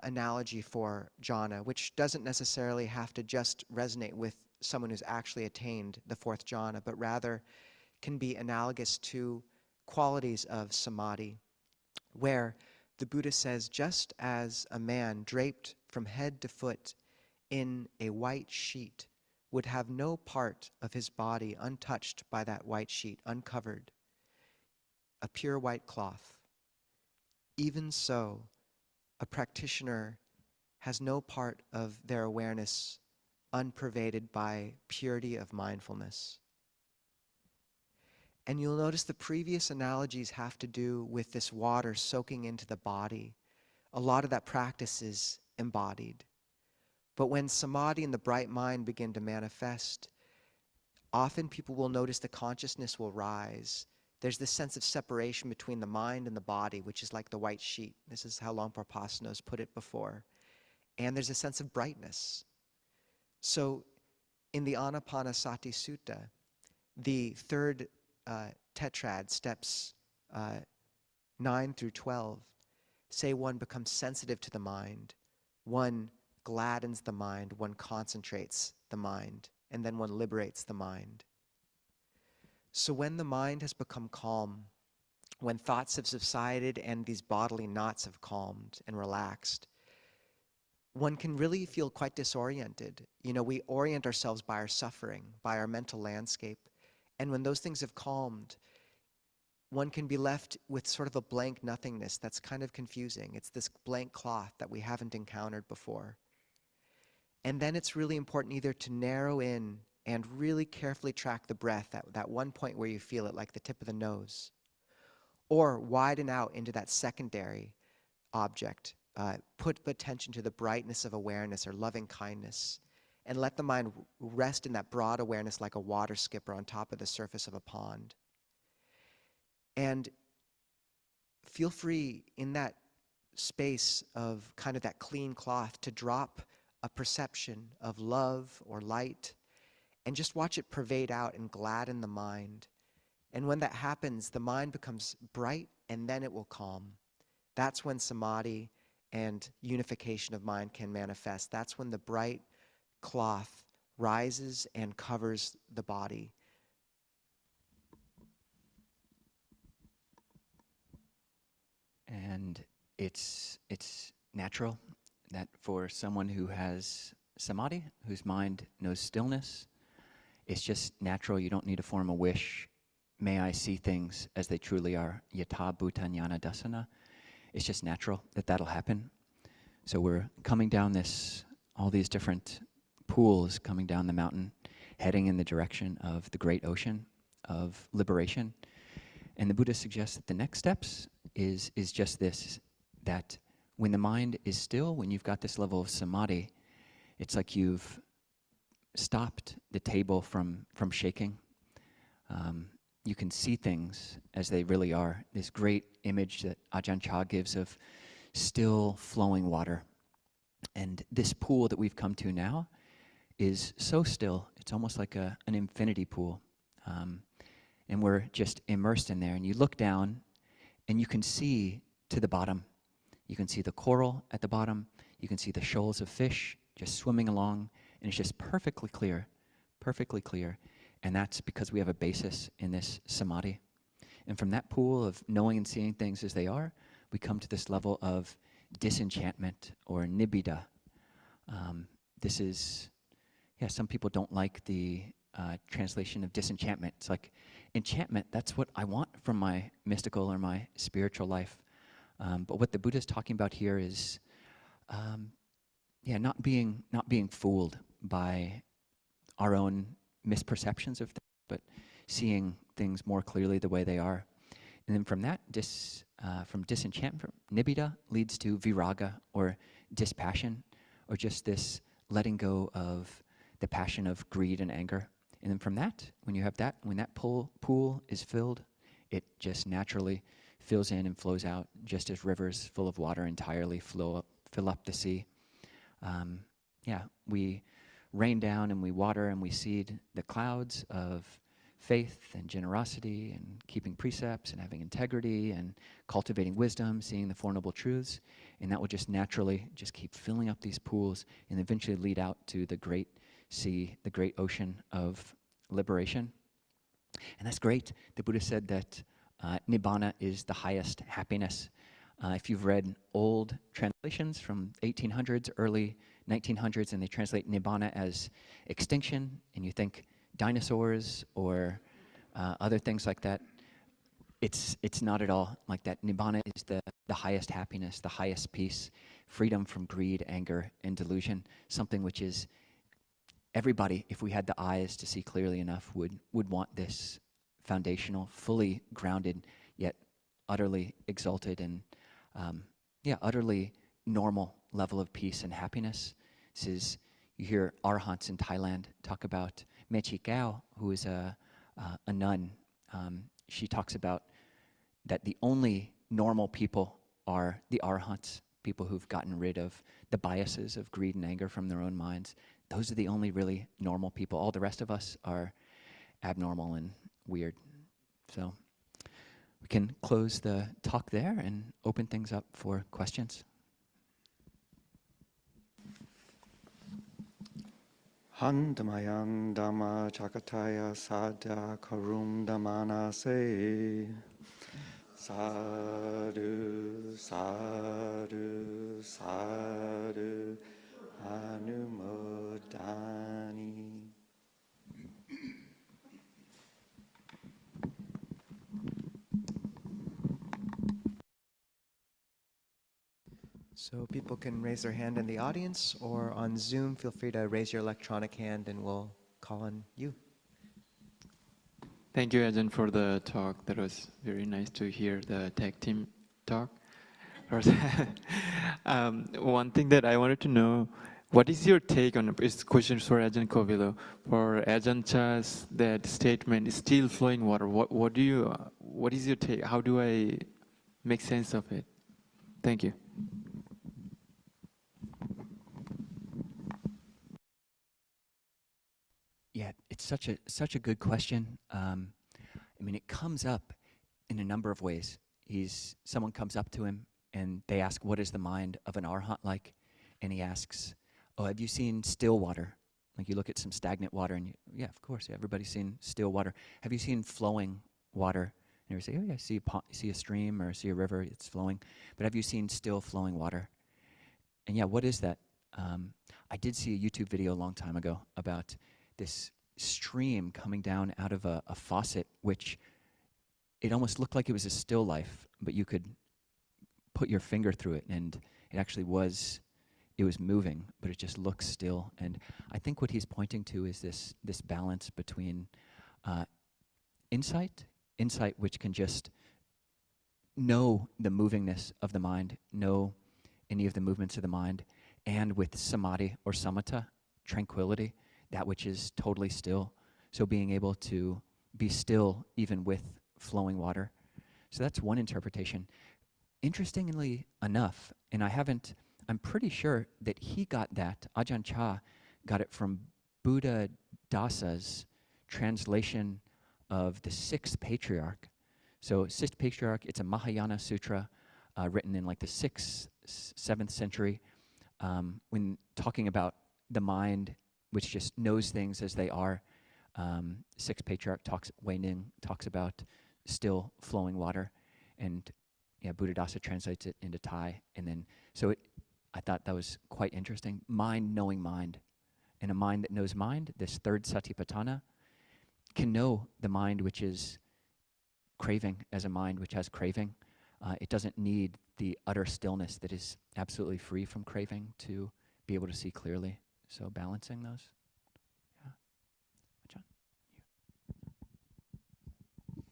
analogy for jhana, which doesn't necessarily have to just resonate with someone who's actually attained the fourth jhana, but rather can be analogous to qualities of samadhi, where the Buddha says, just as a man draped from head to foot in a white sheet would have no part of his body untouched by that white sheet, uncovered, a pure white cloth, even so, a practitioner has no part of their awareness unpervaded by purity of mindfulness. And you'll notice the previous analogies have to do with this water soaking into the body. A lot of that practice is embodied. But when samadhi and the bright mind begin to manifest, often people will notice the consciousness will rise. There's this sense of separation between the mind and the body, which is like the white sheet. This is how Longpa Pasano's put it before. And there's a sense of brightness. So in the Anapanasati Sutta, the third tetrad, steps 9 through 12, say one becomes sensitive to the mind, one gladdens the mind, one concentrates the mind, and then one liberates the mind. So when the mind has become calm, when thoughts have subsided and these bodily knots have calmed and relaxed, one can really feel quite disoriented. You know, we orient ourselves by our suffering, by our mental landscape. And when those things have calmed, one can be left with sort of a blank nothingness that's kind of confusing. It's this blank cloth that we haven't encountered before. And then it's really important either to narrow in and really carefully track the breath at that one point where you feel it, like the tip of the nose, or widen out into that secondary object. Put attention to the brightness of awareness or loving kindness, and let the mind rest in that broad awareness like a water skipper on top of the surface of a pond. And feel free in that space of kind of that clean cloth to drop a perception of love or light and just watch it pervade out and gladden the mind. And when that happens, the mind becomes bright and then it will calm. That's when samadhi and unification of mind can manifest. That's when the bright cloth rises and covers the body. And it's natural that for someone who has samadhi, whose mind knows stillness, it's just natural. You don't need to form a wish. May I see things as they truly are. Yatha bhuta jnana dasana. It's just natural that that'll happen. So we're coming down all these different pools coming down the mountain, heading in the direction of the great ocean of liberation. And the Buddha suggests that the next steps is just this, that when the mind is still, when you've got this level of samadhi, it's like you've stopped the table from shaking. You can see things as they really are. This great image that Ajahn Chah gives of still flowing water. And this pool that we've come to now is so still, it's almost like an infinity pool. And we're just immersed in there. And you look down and you can see to the bottom. You can see the coral at the bottom. You can see the shoals of fish just swimming along. And it's just perfectly clear, perfectly clear. And that's because we have a basis in this samadhi. And from that pool of knowing and seeing things as they are, we come to this level of disenchantment or nibbida. This is, some people don't like the translation of disenchantment. It's like enchantment, that's what I want from my mystical or my spiritual life. But what the Buddha is talking about here is, not being fooled by our own misperceptions of things, but seeing things more clearly the way they are. And then from that, from disenchantment, nibbida leads to viraga, or dispassion, or just this letting go of the passion of greed and anger. And then from that, when that pool is filled, it just naturally fills in and flows out, just as rivers full of water entirely fill up the sea. We rain down and we water and we seed the clouds of faith and generosity and keeping precepts and having integrity and cultivating wisdom, seeing the Four Noble Truths, and that will just naturally just keep filling up these pools and eventually lead out to the great sea, the great ocean of liberation. And that's great. The Buddha said that Nibbana is the highest happiness. If you've read old translations from 1800s, early 1900s, and they translate Nibbana as extinction, and you think dinosaurs or other things like that, it's not at all like that. Nibbana is the highest happiness, the highest peace, freedom from greed, anger, and delusion, something which is everybody, if we had the eyes to see clearly enough, would want this foundational, fully grounded, yet utterly exalted and utterly normal level of peace and happiness. This is, You hear arhants in Thailand talk about Mechi Gao, who is a nun. She talks about that the only normal people are the arhants, people who've gotten rid of the biases of greed and anger from their own minds. Those are the only really normal people. All the rest of us are abnormal and weird. So we can close the talk there and open things up for questions. Handamayang Dhamma Chakataya Sadhya Karum Dhammanase Sadhu Sadhu Sadhu Anumodani. So people can raise their hand in the audience, or on Zoom, feel free to raise your electronic hand and we'll call on you. Thank you, Ajahn, for the talk. That was very nice to hear the tag team talk. One thing that I wanted to know, what is your take on this question for Ajahn Kovilo? For Ajahn Chah's that statement, still flowing water. What is your take? How do I make sense of it? Thank you. Yeah, it's such a good question. I mean, it comes up in a number of ways. Someone comes up to him and they ask, "What is the mind of an arhat like?" And he asks, "Oh, have you seen still water?" Like you look at some stagnant water, and yeah, of course, everybody's seen still water. Have you seen flowing water? And you say, "Oh yeah, I see a stream or I see a river, it's flowing." But have you seen still flowing water? And yeah, what is that? I did see a YouTube video a long time ago about this stream coming down out of a faucet, which it almost looked like it was a still life, but you could put your finger through it and it actually was moving, but it just looks still. And I think what he's pointing to is this balance between insight which can just know the movingness of the mind, know any of the movements of the mind, and with samadhi or samatha, tranquility, that which is totally still. So being able to be still even with flowing water. So that's one interpretation. Interestingly enough, and I'm pretty sure that he got that, Ajahn Chah got it from Buddha Dasa's translation of the sixth patriarch. So sixth patriarch, it's a Mahayana sutra written in like the 6th, 7th century, when talking about the mind which just knows things as they are. Sixth patriarch Wei Ning talks about still flowing water, and yeah, Buddhadasa translates it into Thai, and then I thought that was quite interesting. Mind knowing mind, and a mind that knows mind, this third satipatthana, can know the mind which is craving as a mind which has craving. It doesn't need the utter stillness that is absolutely free from craving to be able to see clearly. So balancing those. Yeah. Ajahn, you.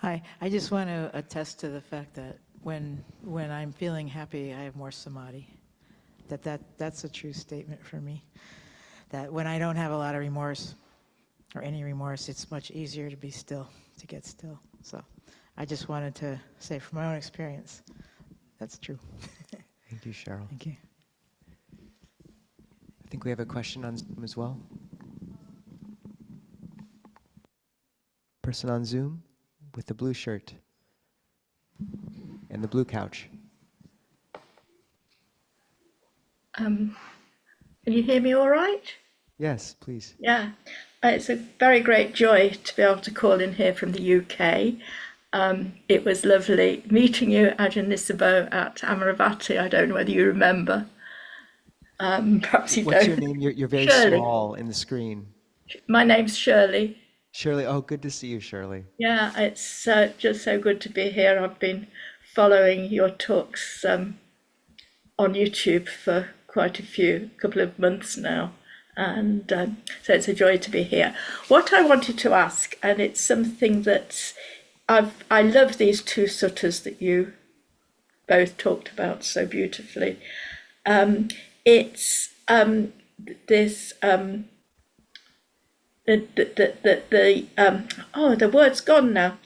Hi, I just want to attest to the fact that when I'm feeling happy, I have more samadhi. That's a true statement for me. That when I don't have a lot of remorse or any remorse, it's much easier to be still, to get still. So I just wanted to say from my own experience, that's true. Thank you, Cheryl. Thank you. I think we have a question on Zoom as well. Person on Zoom with the blue shirt and the blue couch. Can you hear me all right? Yes, please. Yeah, it's a very great joy to be able to call in here from the UK. It was lovely meeting you, Ajahn Nisabho, at Amaravati. I don't know whether you remember. Perhaps you What's don't. your name? You're very Shirley. small in the screen. My name's Shirley. Shirley, oh, good to see you, Shirley. Yeah, it's just so good to be here. I've been following your talks on YouTube for quite a couple of months now. And so it's a joy to be here. What I wanted to ask, and it's something that I love these two suttas that you both talked about so beautifully. It's this the word's gone now.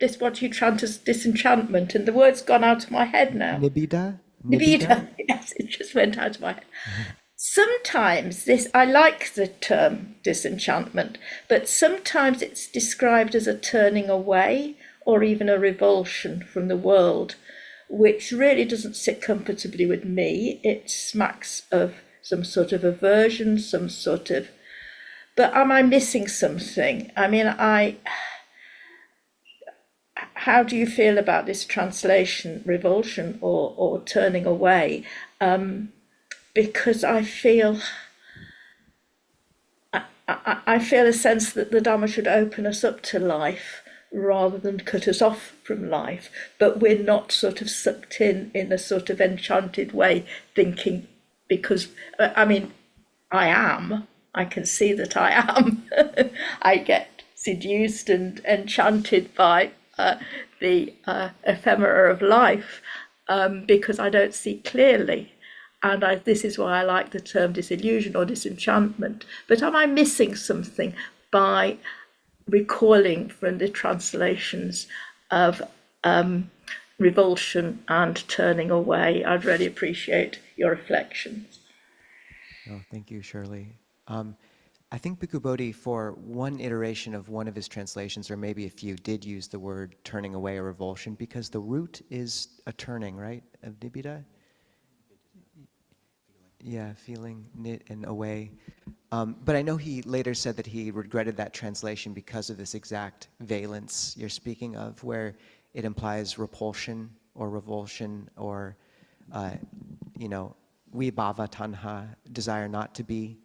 This what you chant as disenchantment, and the word's gone out of my head now. Nibbida? Nibbida. Yes, it just went out of my head. Sometimes I like the term disenchantment, but sometimes it's described as a turning away or even a revulsion from the world, which really doesn't sit comfortably with me. It smacks of some sort of aversion, some sort of... But am I missing something? I mean, how do you feel about this translation, revulsion or turning away? Because I feel a sense that the Dhamma should open us up to life rather than cut us off from life, but we're not sort of sucked in a sort of enchanted way, thinking, because, I mean, I can see that I am. I get seduced and enchanted by the ephemera of life because I don't see clearly. And this is why I like the term disillusion or disenchantment. But am I missing something by recalling from the translations of revulsion and turning away? I'd really appreciate your reflections. Oh, thank you, Shirley. I think Bhikkhu Bodhi, for one iteration of one of his translations, or maybe a few, did use the word turning away or revulsion, because the root is a turning, right, of nibbida? Yeah, feeling knit and away. But I know he later said that he regretted that translation because of this exact valence you're speaking of, where it implies repulsion or revulsion or, vibhava tanha, desire not to be.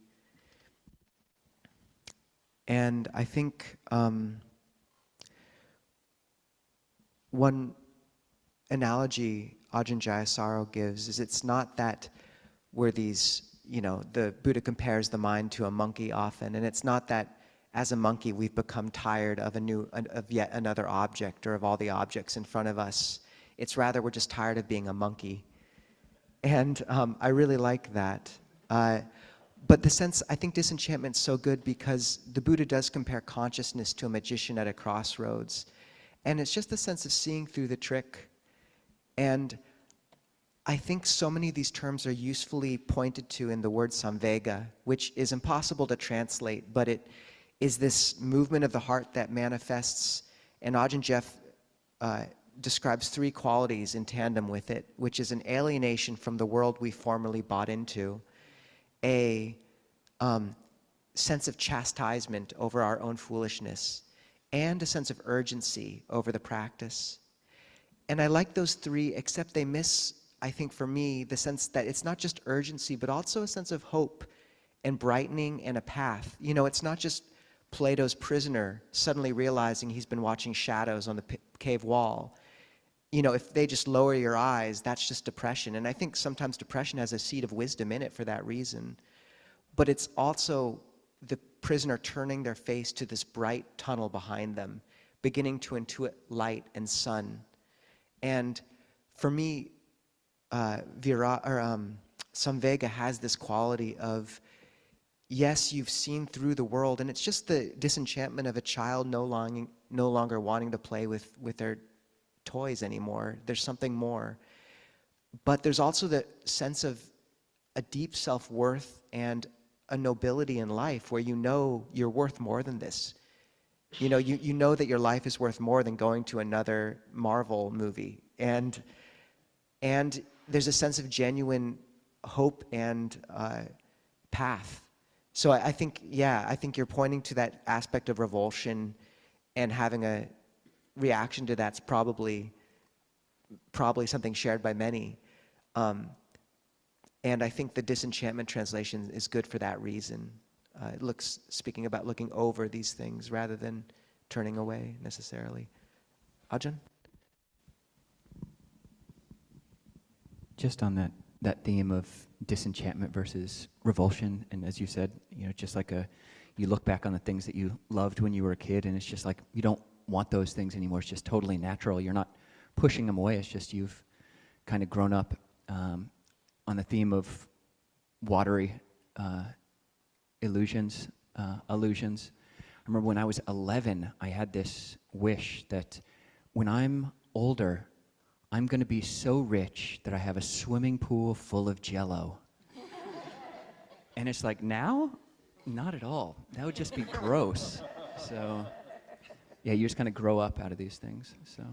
And I think one analogy Ajahn Jayasaro gives is it's not that we're these, the Buddha compares the mind to a monkey often, and it's not that as a monkey we've become tired of yet another object or of all the objects in front of us. It's rather we're just tired of being a monkey. And I really like that. But the sense, I think disenchantment's so good because the Buddha does compare consciousness to a magician at a crossroads. And it's just the sense of seeing through the trick. And I think so many of these terms are usefully pointed to in the word samvega, which is impossible to translate, but it is this movement of the heart that manifests, and Ajahn Jeff describes three qualities in tandem with it, which is an alienation from the world we formerly bought into, a sense of chastisement over our own foolishness, and a sense of urgency over the practice. And I like those three, except they miss, I think for me, the sense that it's not just urgency, but also a sense of hope and brightening and a path. It's not just Plato's prisoner suddenly realizing he's been watching shadows on the cave wall. If they just lower your eyes, that's just depression. And I think sometimes depression has a seed of wisdom in it for that reason. But it's also the prisoner turning their face to this bright tunnel behind them, beginning to intuit light and sun. And for me, samvega has this quality of, yes, you've seen through the world, and it's just the disenchantment of a child no longer wanting to play with their toys anymore. There's something more. But there's also the sense of a deep self-worth and a nobility in life where you're worth more than this. You know that your life is worth more than going to another Marvel movie. And there's a sense of genuine hope and path. So I think you're pointing to that aspect of revulsion, and having a reaction to that's probably something shared by many. And I think the disenchantment translation is good for that reason. Speaking about looking over these things rather than turning away necessarily. Ajahn? just on that theme of disenchantment versus revulsion, and as you said, just like you look back on the things that you loved when you were a kid, and it's just like you don't want those things anymore. It's just totally natural. You're not pushing them away. It's just you've kind of grown up on the theme of watery illusions. I remember when I was 11, I had this wish that when I'm older, I'm going to be so rich that I have a swimming pool full of Jell-O. And it's like, now? Not at all. That would just be gross. So, yeah, you just kind of grow up out of these things. So.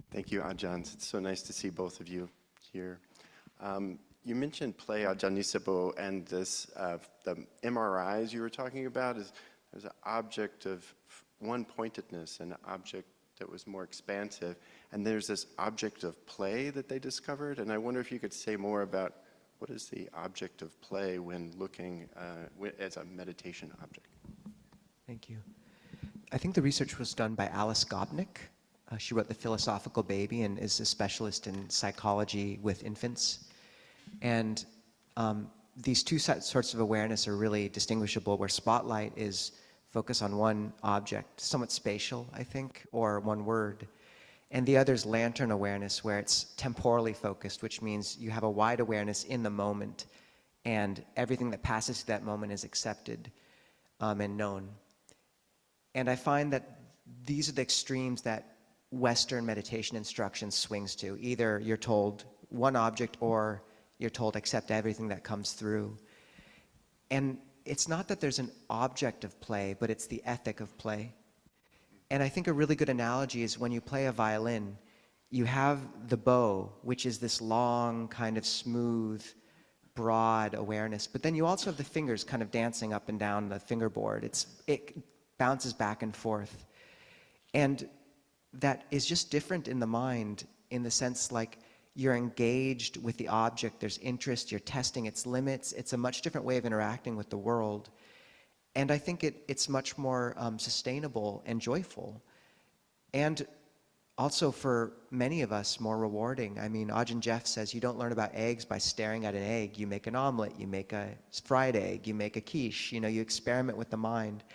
Thank you, Ajahn. It's so nice to see both of you here. You mentioned play, Ajahn Nisabho, and this the MRIs you were talking about is there's an object of one-pointedness, an object that was more expansive, and there's this object of play that they discovered, and I wonder if you could say more about what is the object of play when looking as a meditation object. Thank you. I think the research was done by Alice Gopnik. She wrote The Philosophical Baby and is a specialist in psychology with infants. And these two sorts of awareness are really distinguishable, where spotlight is focus on one object, somewhat spatial, I think, or one word. And the other is lantern awareness, where it's temporally focused, which means you have a wide awareness in the moment, and everything that passes through that moment is accepted and known. And I find that these are the extremes that Western meditation instruction swings to. Either you're told one object, or you're told accept everything that comes through. And it's not that there's an object of play, but it's the ethic of play. And I think a really good analogy is when you play a violin, you have the bow, which is this long, kind of smooth, broad awareness, but then you also have the fingers kind of dancing up and down the fingerboard. It bounces back and forth. And that is just different in the mind, in the sense like you're engaged with the object, there's interest, you're testing its limits. It's a much different way of interacting with the world. And I think it's much more sustainable and joyful. And also for many of us, more rewarding. I mean, Ajahn Jeff says you don't learn about eggs by staring at an egg. You make an omelet, you make a fried egg, you make a quiche, you experiment with the mind.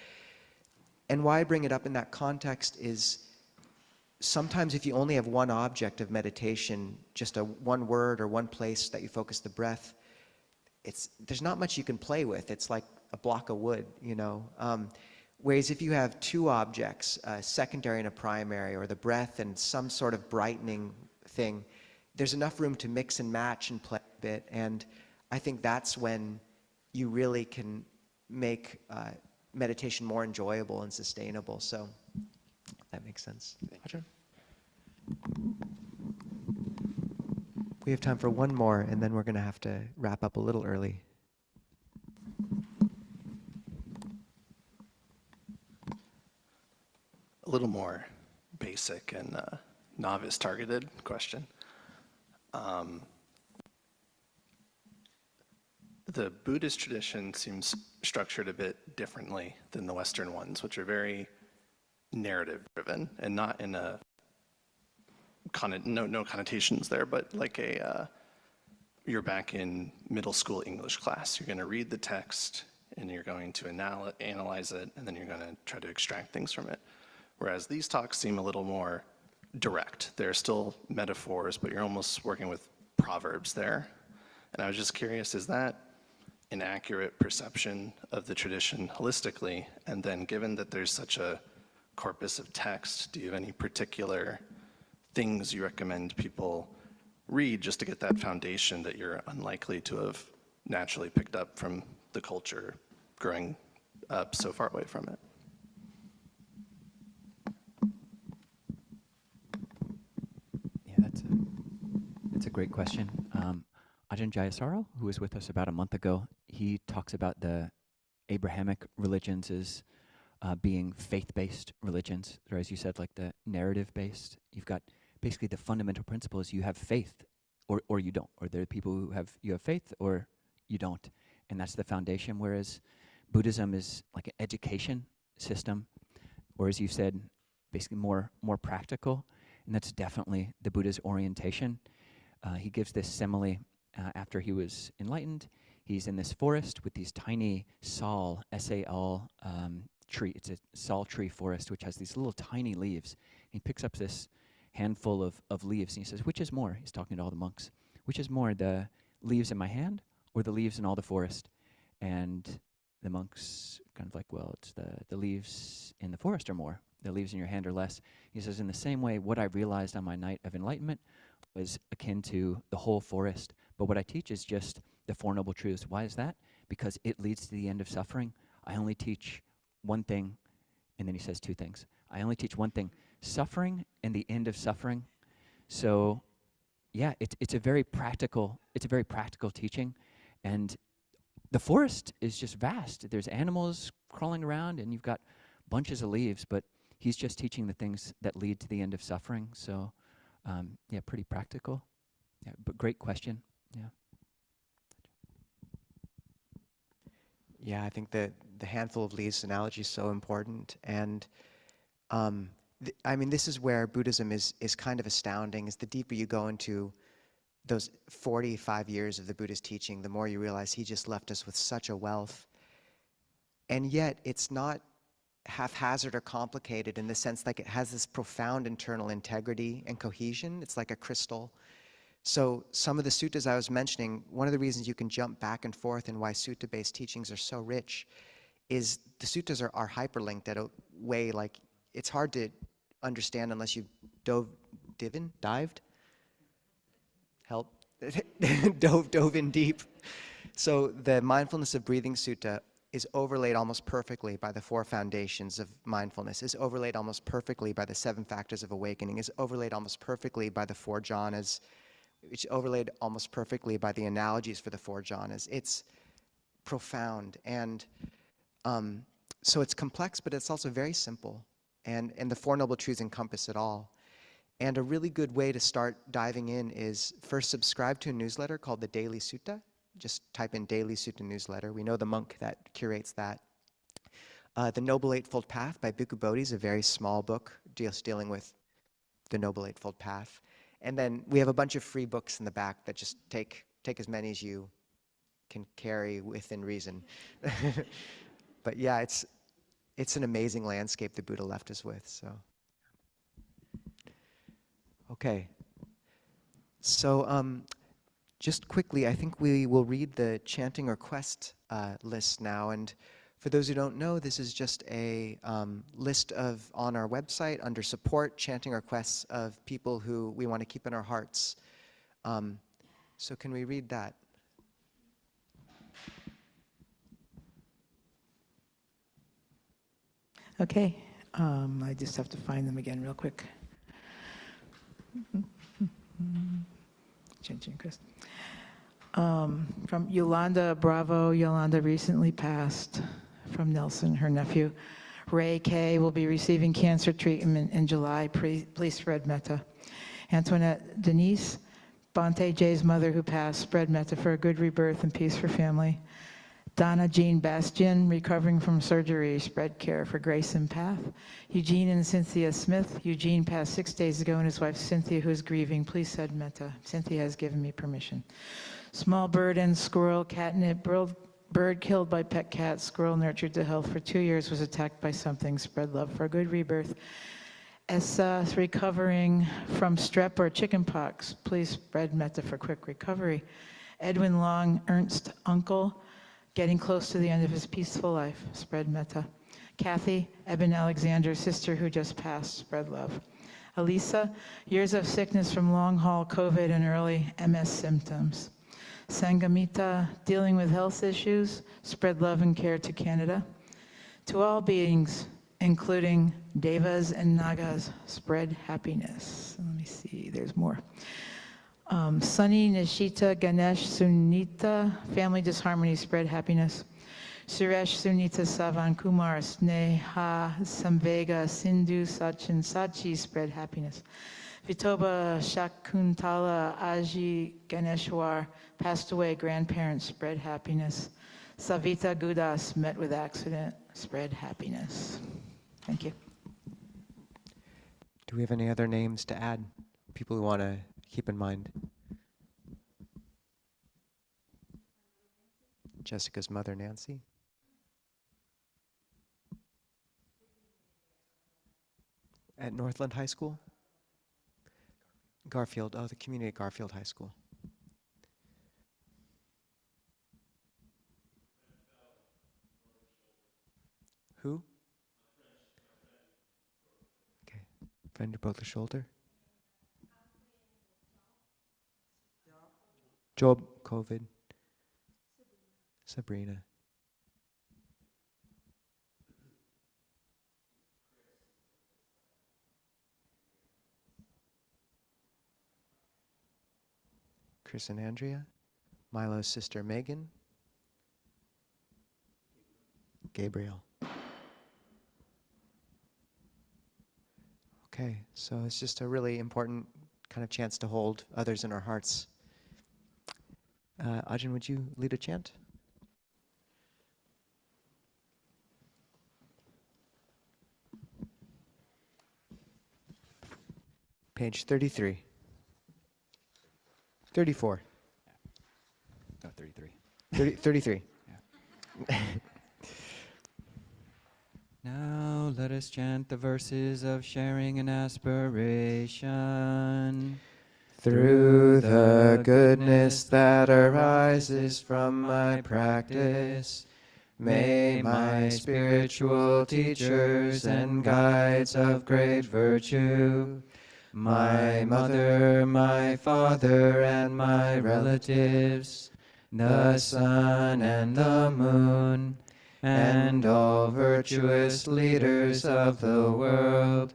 And why I bring it up in that context is sometimes if you only have one object of meditation, just one word or one place that you focus the breath, there's not much you can play with. It's like a block of wood, whereas if you have two objects, a secondary and a primary, or the breath and some sort of brightening thing, there's enough room to mix and match and play a bit. And I think that's when you really can make meditation more enjoyable and sustainable. So that makes sense. Ajahn? We have time for one more, and then we're going to have to wrap up a little early. A little more basic and novice-targeted question. The Buddhist tradition seems structured a bit differently than the Western ones, which are very narrative-driven and not in a no connotations there, but like you're back in middle school English class. You're going to read the text and you're going to analyze it, and then you're going to try to extract things from it. Whereas these talks seem a little more direct. They're still metaphors, but you're almost working with proverbs there. And I was just curious, is that an accurate perception of the tradition holistically? And then given that there's such a corpus of text, do you have any particular things you recommend people read just to get that foundation that you're unlikely to have naturally picked up from the culture growing up so far away from it? Yeah, that's a great question. Ajahn Jayasaro, who was with us about a month ago, he talks about the Abrahamic religions as being faith-based religions, or as you said, like the narrative-based. You've got basically the fundamental principle is you have faith or you don't, or there are people who you have faith or you don't, and that's the foundation. Whereas Buddhism is like an education system, or as you said, basically more practical. And that's definitely the Buddha's orientation. He gives this simile after he was enlightened. He's in this forest with these tiny sal, S-A-L, tree. It's a sal tree forest, which has these little tiny leaves. He picks up this handful of leaves, and he says, which is more? He's talking to all the monks. Which is more, the leaves in my hand or the leaves in all the forest? And the monks kind of like, well, it's the leaves in the forest are more. The leaves in your hand are less. He says, in the same way, what I realized on my night of enlightenment was akin to the whole forest. But what I teach is just the Four Noble Truths. Why is that? Because it leads to the end of suffering. I only teach one thing, and then he says two things. I only teach one thing, suffering and the end of suffering. So yeah, it's a very practical teaching. And the forest is just vast. There's animals crawling around, and you've got bunches of leaves, but he's just teaching the things that lead to the end of suffering. So yeah, pretty practical. Yeah, but great question. Yeah. Yeah, I think that the handful of leaves analogy is so important. And I mean, this is where Buddhism is kind of astounding, is the deeper you go into those 45 years of the Buddha's teaching, the more you realize he just left us with such a wealth. And yet it's not haphazard or complicated in the sense like it has this profound internal integrity and cohesion. It's like a crystal. So some of the suttas I was mentioning, one of the reasons you can jump back and forth and why sutta-based teachings are so rich is the suttas are hyperlinked at a way like it's hard to understand unless you've dived? Help? dove in deep. So the mindfulness of breathing sutta is overlaid almost perfectly by the four foundations of mindfulness, is overlaid almost perfectly by the 7 factors of awakening, is overlaid almost perfectly by the 4 jhanas, which is overlaid almost perfectly by the analogies for the 4 jhanas. It's profound. And so it's complex, but it's also very simple. And the Four Noble Truths encompass it all. And a really good way to start diving in is first subscribe to a newsletter called the Daily Sutta. Just type in Daily Sutta Newsletter. We know the monk that curates that. The Noble Eightfold Path by Bhikkhu Bodhi is a very small book dealing with the Noble Eightfold Path. And then we have a bunch of free books in the back that just take as many as you can carry within reason. But yeah, it's an amazing landscape the Buddha left us with. So, okay. So just quickly, I think we will read the chanting request list now. And for those who don't know, this is just a list of, on our website, under support, chanting requests of people who we want to keep in our hearts. So can we read that? Okay, I just have to find them again real quick. Chanting request. From Yolanda Bravo. Yolanda recently passed. From Nelson, her nephew. Ray K. will be receiving cancer treatment in July. Please spread metta. Antoinette Denise. Bante J's mother who passed. Spread metta for a good rebirth and peace for family. Donna Jean Bastian, recovering from surgery, spread care for grace and path. Eugene and Cynthia Smith. Eugene passed 6 days ago, and his wife Cynthia, who is grieving, please spread metta. Cynthia has given me permission. Small bird and squirrel, catnip, bird killed by pet cat, squirrel nurtured to health for 2 years, was attacked by something, spread love for a good rebirth. Essa, recovering from strep or chickenpox, please spread metta for quick recovery. Edwin Long, Ernst uncle, getting close to the end of his peaceful life, spread metta. Kathy, Eben Alexander's sister who just passed, spread love. Elisa, years of sickness from long haul COVID and early MS symptoms. Sangamita, dealing with health issues, spread love and care to Canada. To all beings, including devas and nagas, spread happiness. Let me see, there's more. Sunny, Nishita, Ganesh, Sunita, family disharmony, spread happiness. Suresh, Sunita, Savan, Kumar, Sneha, Samvega, Sindhu, Sachin, Sachi, spread happiness. Vitoba, Shakuntala, Aji, Ganeshwar, passed away, grandparents, spread happiness. Savita Gudas, met with accident, spread happiness. Thank you. Do we have any other names to add? People we want to keep in mind? Jessica's mother, Nancy. At Northland High School? Garfield, oh, the community at Garfield High School. Who? Okay, friend above the shoulder. Job, COVID. Sabrina. Chris and Andrea. Milo's sister, Megan. Gabriel. Okay, so it's just a really important kind of chance to hold others in our hearts. Ajahn, would you lead a chant? Page 33. 34. No, 33. 33. Yeah. Now let us chant the verses of sharing and aspiration. Through the goodness that arises from my practice, may my spiritual teachers and guides of great virtue, my mother, my father, and my relatives, the sun and the moon, and all virtuous leaders of the world,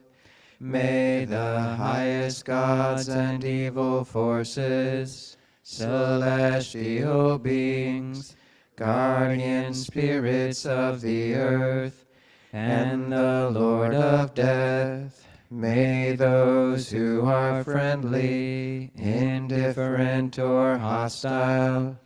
may the highest gods and evil forces, celestial beings, guardian spirits of the earth, and the Lord of death, may those who are friendly, indifferent, or hostile,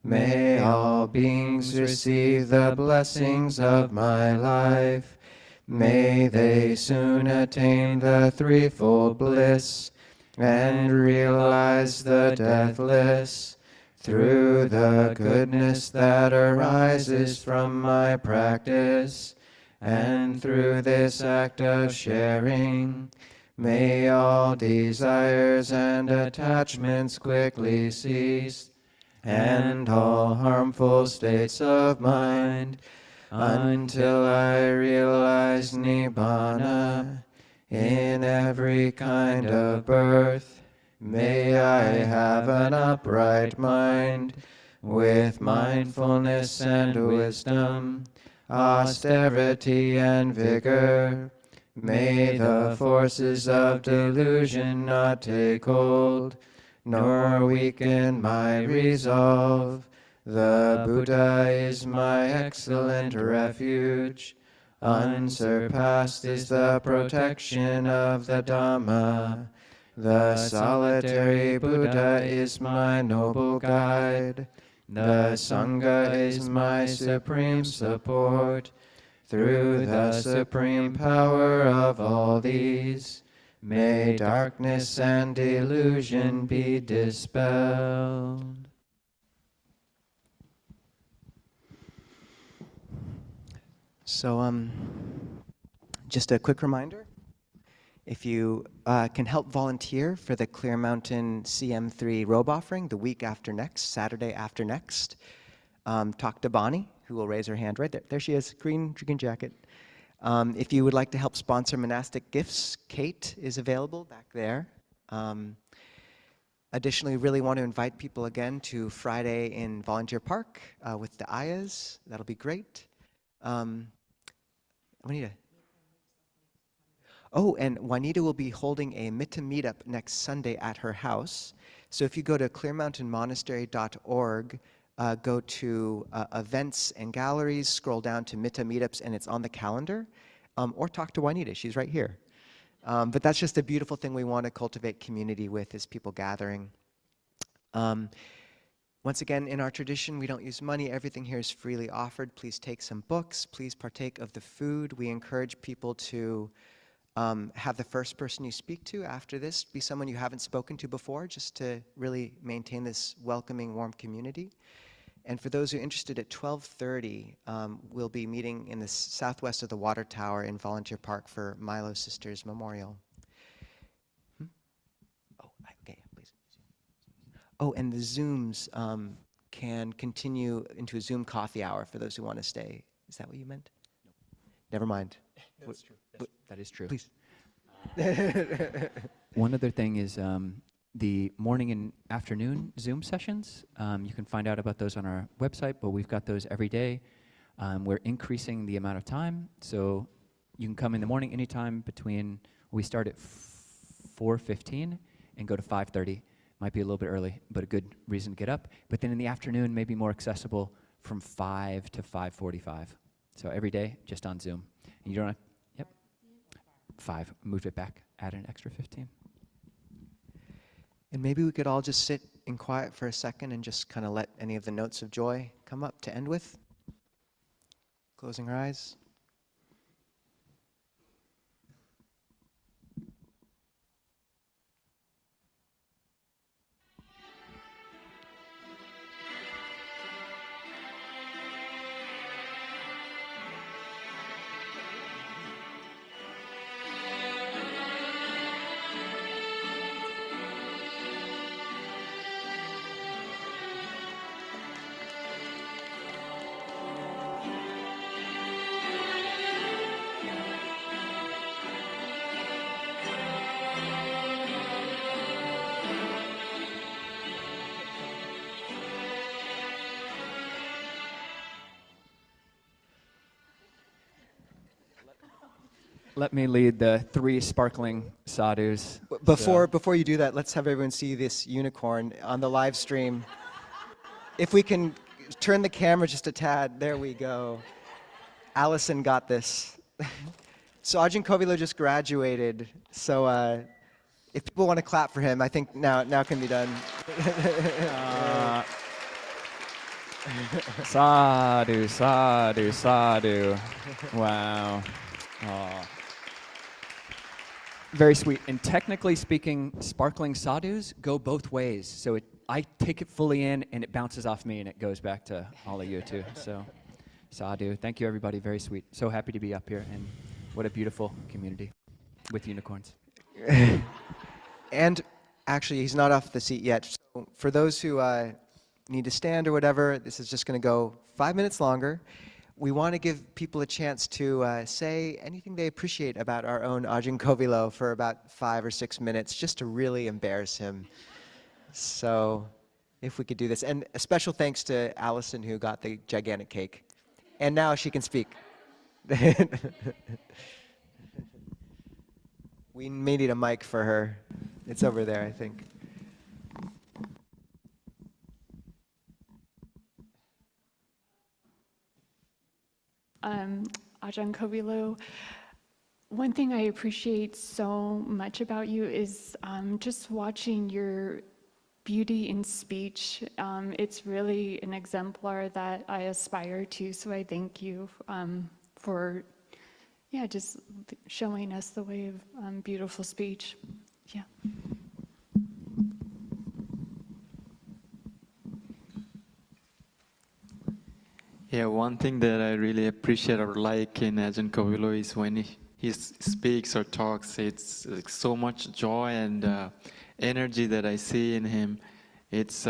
may all beings receive the blessings of my life. May they soon attain the threefold bliss and realize the deathless. Through the goodness that arises from my practice, and through this act of sharing, may all desires and attachments quickly cease, and all harmful states of mind, until I realize Nibbana in every kind of birth. May I have an upright mind, with mindfulness and wisdom, austerity and vigor. May the forces of delusion not take hold, nor weaken my resolve. The Buddha is my excellent refuge. Unsurpassed is the protection of the Dhamma. The solitary Buddha is my noble guide. The Sangha is my supreme support. Through the supreme power of all these, may darkness and delusion be dispelled. So, just a quick reminder, if you can help volunteer for the Clear Mountain CM3 robe offering the week after next, Saturday after next, talk to Bonnie, who will raise her hand right there. There she is, green jacket. If you would like to help sponsor monastic gifts, Kate is available back there. Additionally, really want to invite people again to Friday in Volunteer Park with the Ayahs. That'll be great. Juanita. Oh, and Juanita will be holding a Mitta meetup next Sunday at her house. So if you go to clearmountainmonastery.org, go to events and galleries, scroll down to Mitta meetups, and it's on the calendar. Or talk to Juanita, she's right here. But that's just a beautiful thing we want to cultivate community with, is people gathering. Once again, in our tradition, we don't use money. Everything here is freely offered. Please take some books. Please partake of the food. We encourage people to have the first person you speak to after this be someone you haven't spoken to before, just to really maintain this welcoming, warm community. And for those who are interested, at 12:30, we'll be meeting in the southwest of the Water Tower in Volunteer Park for Milo Sisters Memorial. Oh, okay, please. Oh, and the Zooms can continue into a Zoom coffee hour for those who want to stay. Is that what you meant? No. Never mind. That's true. That is true. Please. One other thing is the morning and afternoon Zoom sessions. You can find out about those on our website, but we've got those every day. We're increasing the amount of time, so you can come in the morning anytime between, we start at 4:15 and go to 5:30. Might be a little bit early, but a good reason to get up. But then in the afternoon, maybe more accessible from 5 to 5:45. So every day, just on Zoom. And you don't have, 5, moved it back, add an extra 15. And maybe we could all just sit in quiet for a second and just kind of let any of the notes of joy come up to end with. Closing our eyes. Let me lead the 3 sparkling sadhus. Before you do that, let's have everyone see this unicorn on the live stream. If we can turn the camera just a tad, there we go. Allison got this. So Ajahn Kovilo just graduated, so if people want to clap for him, I think now can be done. Sadhu, sadhu, sadhu. Wow. Aw. Very sweet. And technically speaking, sparkling sadhus go both ways. So I take it fully in, and it bounces off me, and it goes back to all of you too. So sadhu. Thank you, everybody. Very sweet. So happy to be up here, and what a beautiful community with unicorns. And actually, he's not off the seat yet. So for those who need to stand or whatever, this is just going to go 5 minutes longer. We want to give people a chance to say anything they appreciate about our own Ajahn Kovilo for about 5 or 6 minutes, just to really embarrass him. So if we could do this. And a special thanks to Allison, who got the gigantic cake. And now she can speak. We may need a mic for her. It's over there, I think. Ajahn Kovilo, one thing I appreciate so much about you is just watching your beauty in speech. It's really an exemplar that I aspire to, so I thank you for just showing us the way of beautiful speech. Yeah. Yeah, one thing that I really appreciate or like in Ajahn Kovilo is when he speaks or talks, it's like so much joy and energy that I see in him. It's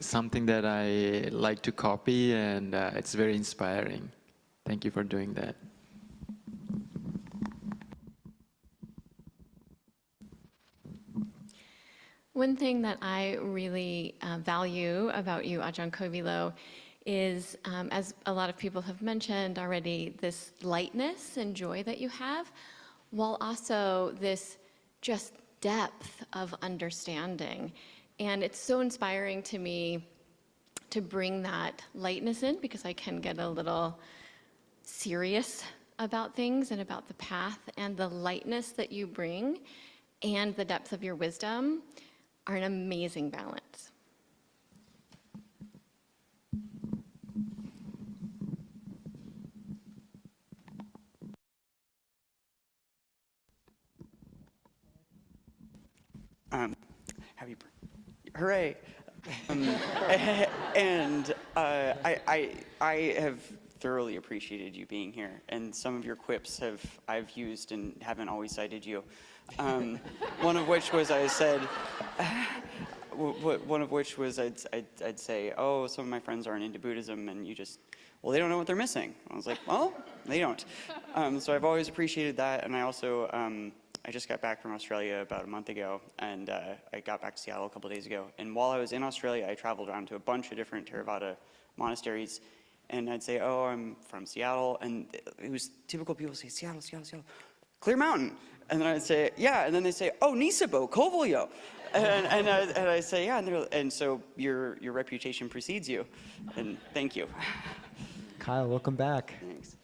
something that I like to copy, and it's very inspiring. Thank you for doing that. One thing that I really value about you, Ajahn Kovilo, is, as a lot of people have mentioned already, this lightness and joy that you have, while also this just depth of understanding. And it's so inspiring to me to bring that lightness in, because I can get a little serious about things and about the path, and the lightness that you bring and the depth of your wisdom are an amazing balance. Hooray! And I have thoroughly appreciated you being here, and some of your quips I've used and haven't always cited you. One of which was I'd say, oh, some of my friends aren't into Buddhism, and you just, well, they don't know what they're missing. I was like, well, they don't. So I've always appreciated that, and I also, I just got back from Australia about a month ago, and I got back to Seattle a couple days ago. And while I was in Australia, I traveled around to a bunch of different Theravada monasteries, and I'd say, oh, I'm from Seattle, and it was typical people say, Seattle, Seattle, Seattle, Clear Mountain. And then I'd say, yeah, and then they say, oh, Nisabho, Kovilo. And I say, yeah, and so your reputation precedes you, and thank you. Kyle, welcome back. Thanks.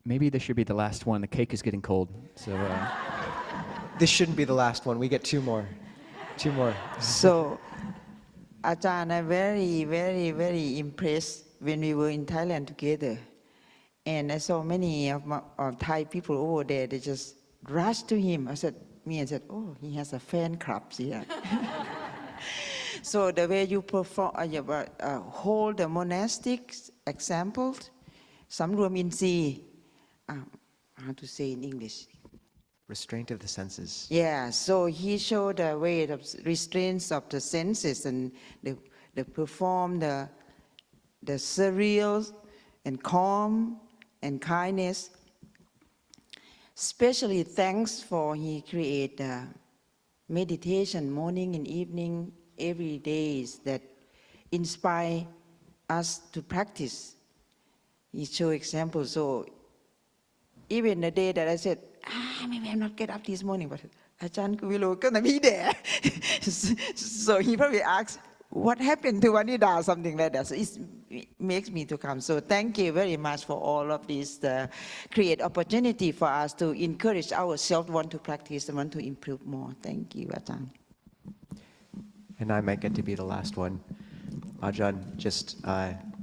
Maybe this should be the last one. The cake is getting cold. So This shouldn't be the last one. We get two more. Two more. So, Ajahn, I'm very, very, very impressed when we were in Thailand together. And I saw many of Thai people over there, they just rushed to him. I said, oh, he has a fan club here. So the way you perform, hold the monastic examples, samruam insi, how to say in English? Restraint of the senses. Yeah, so he showed the way of restraints of the senses and the perform the surreal and calm and kindness. Especially thanks for he create meditation morning and evening every day that inspire us to practice. He show examples. So even the day that I said, maybe I'll not get up this morning, but Ajahn Kovilo gonna be there. So he probably asks, what happened to Vanida, something like that. So it makes me to come. So thank you very much for all of this, create opportunity for us to encourage ourselves, want to practice and want to improve more. Thank you, Ajahn. And I might get to be the last one. Ajahn, just,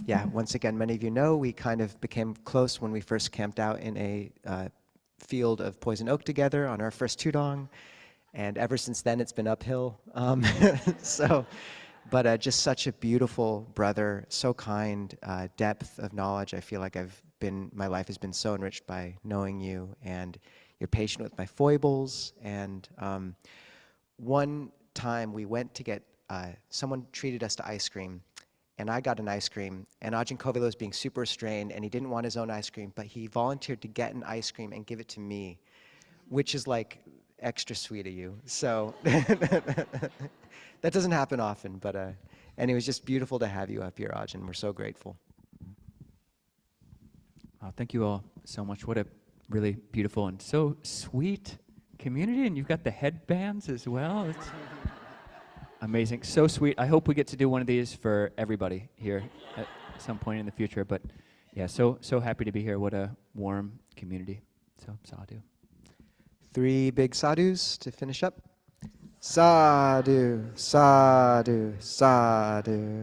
yeah, once again, many of you know, we kind of became close when we first camped out in a field of poison oak together on our first tudong. And ever since then, it's been uphill. But just such a beautiful brother, so kind, depth of knowledge. I feel like my life has been so enriched by knowing you, and you're patient with my foibles. And one time we went to get, someone treated us to ice cream, and I got an ice cream, and Ajahn Kovilo was being super restrained, and he didn't want his own ice cream, but he volunteered to get an ice cream and give it to me, which is like extra sweet of you. So that doesn't happen often, but and it was just beautiful to have you up here, Ajahn. We're so grateful. Thank you all so much. What a really beautiful and so sweet community, and you've got the headbands as well. It's amazing, so sweet. I hope we get to do one of these for everybody here at some point in the future. But yeah, so happy to be here. What a warm community. So sadhu. 3 big sadhus to finish up. Sadhu, sadhu, sadhu.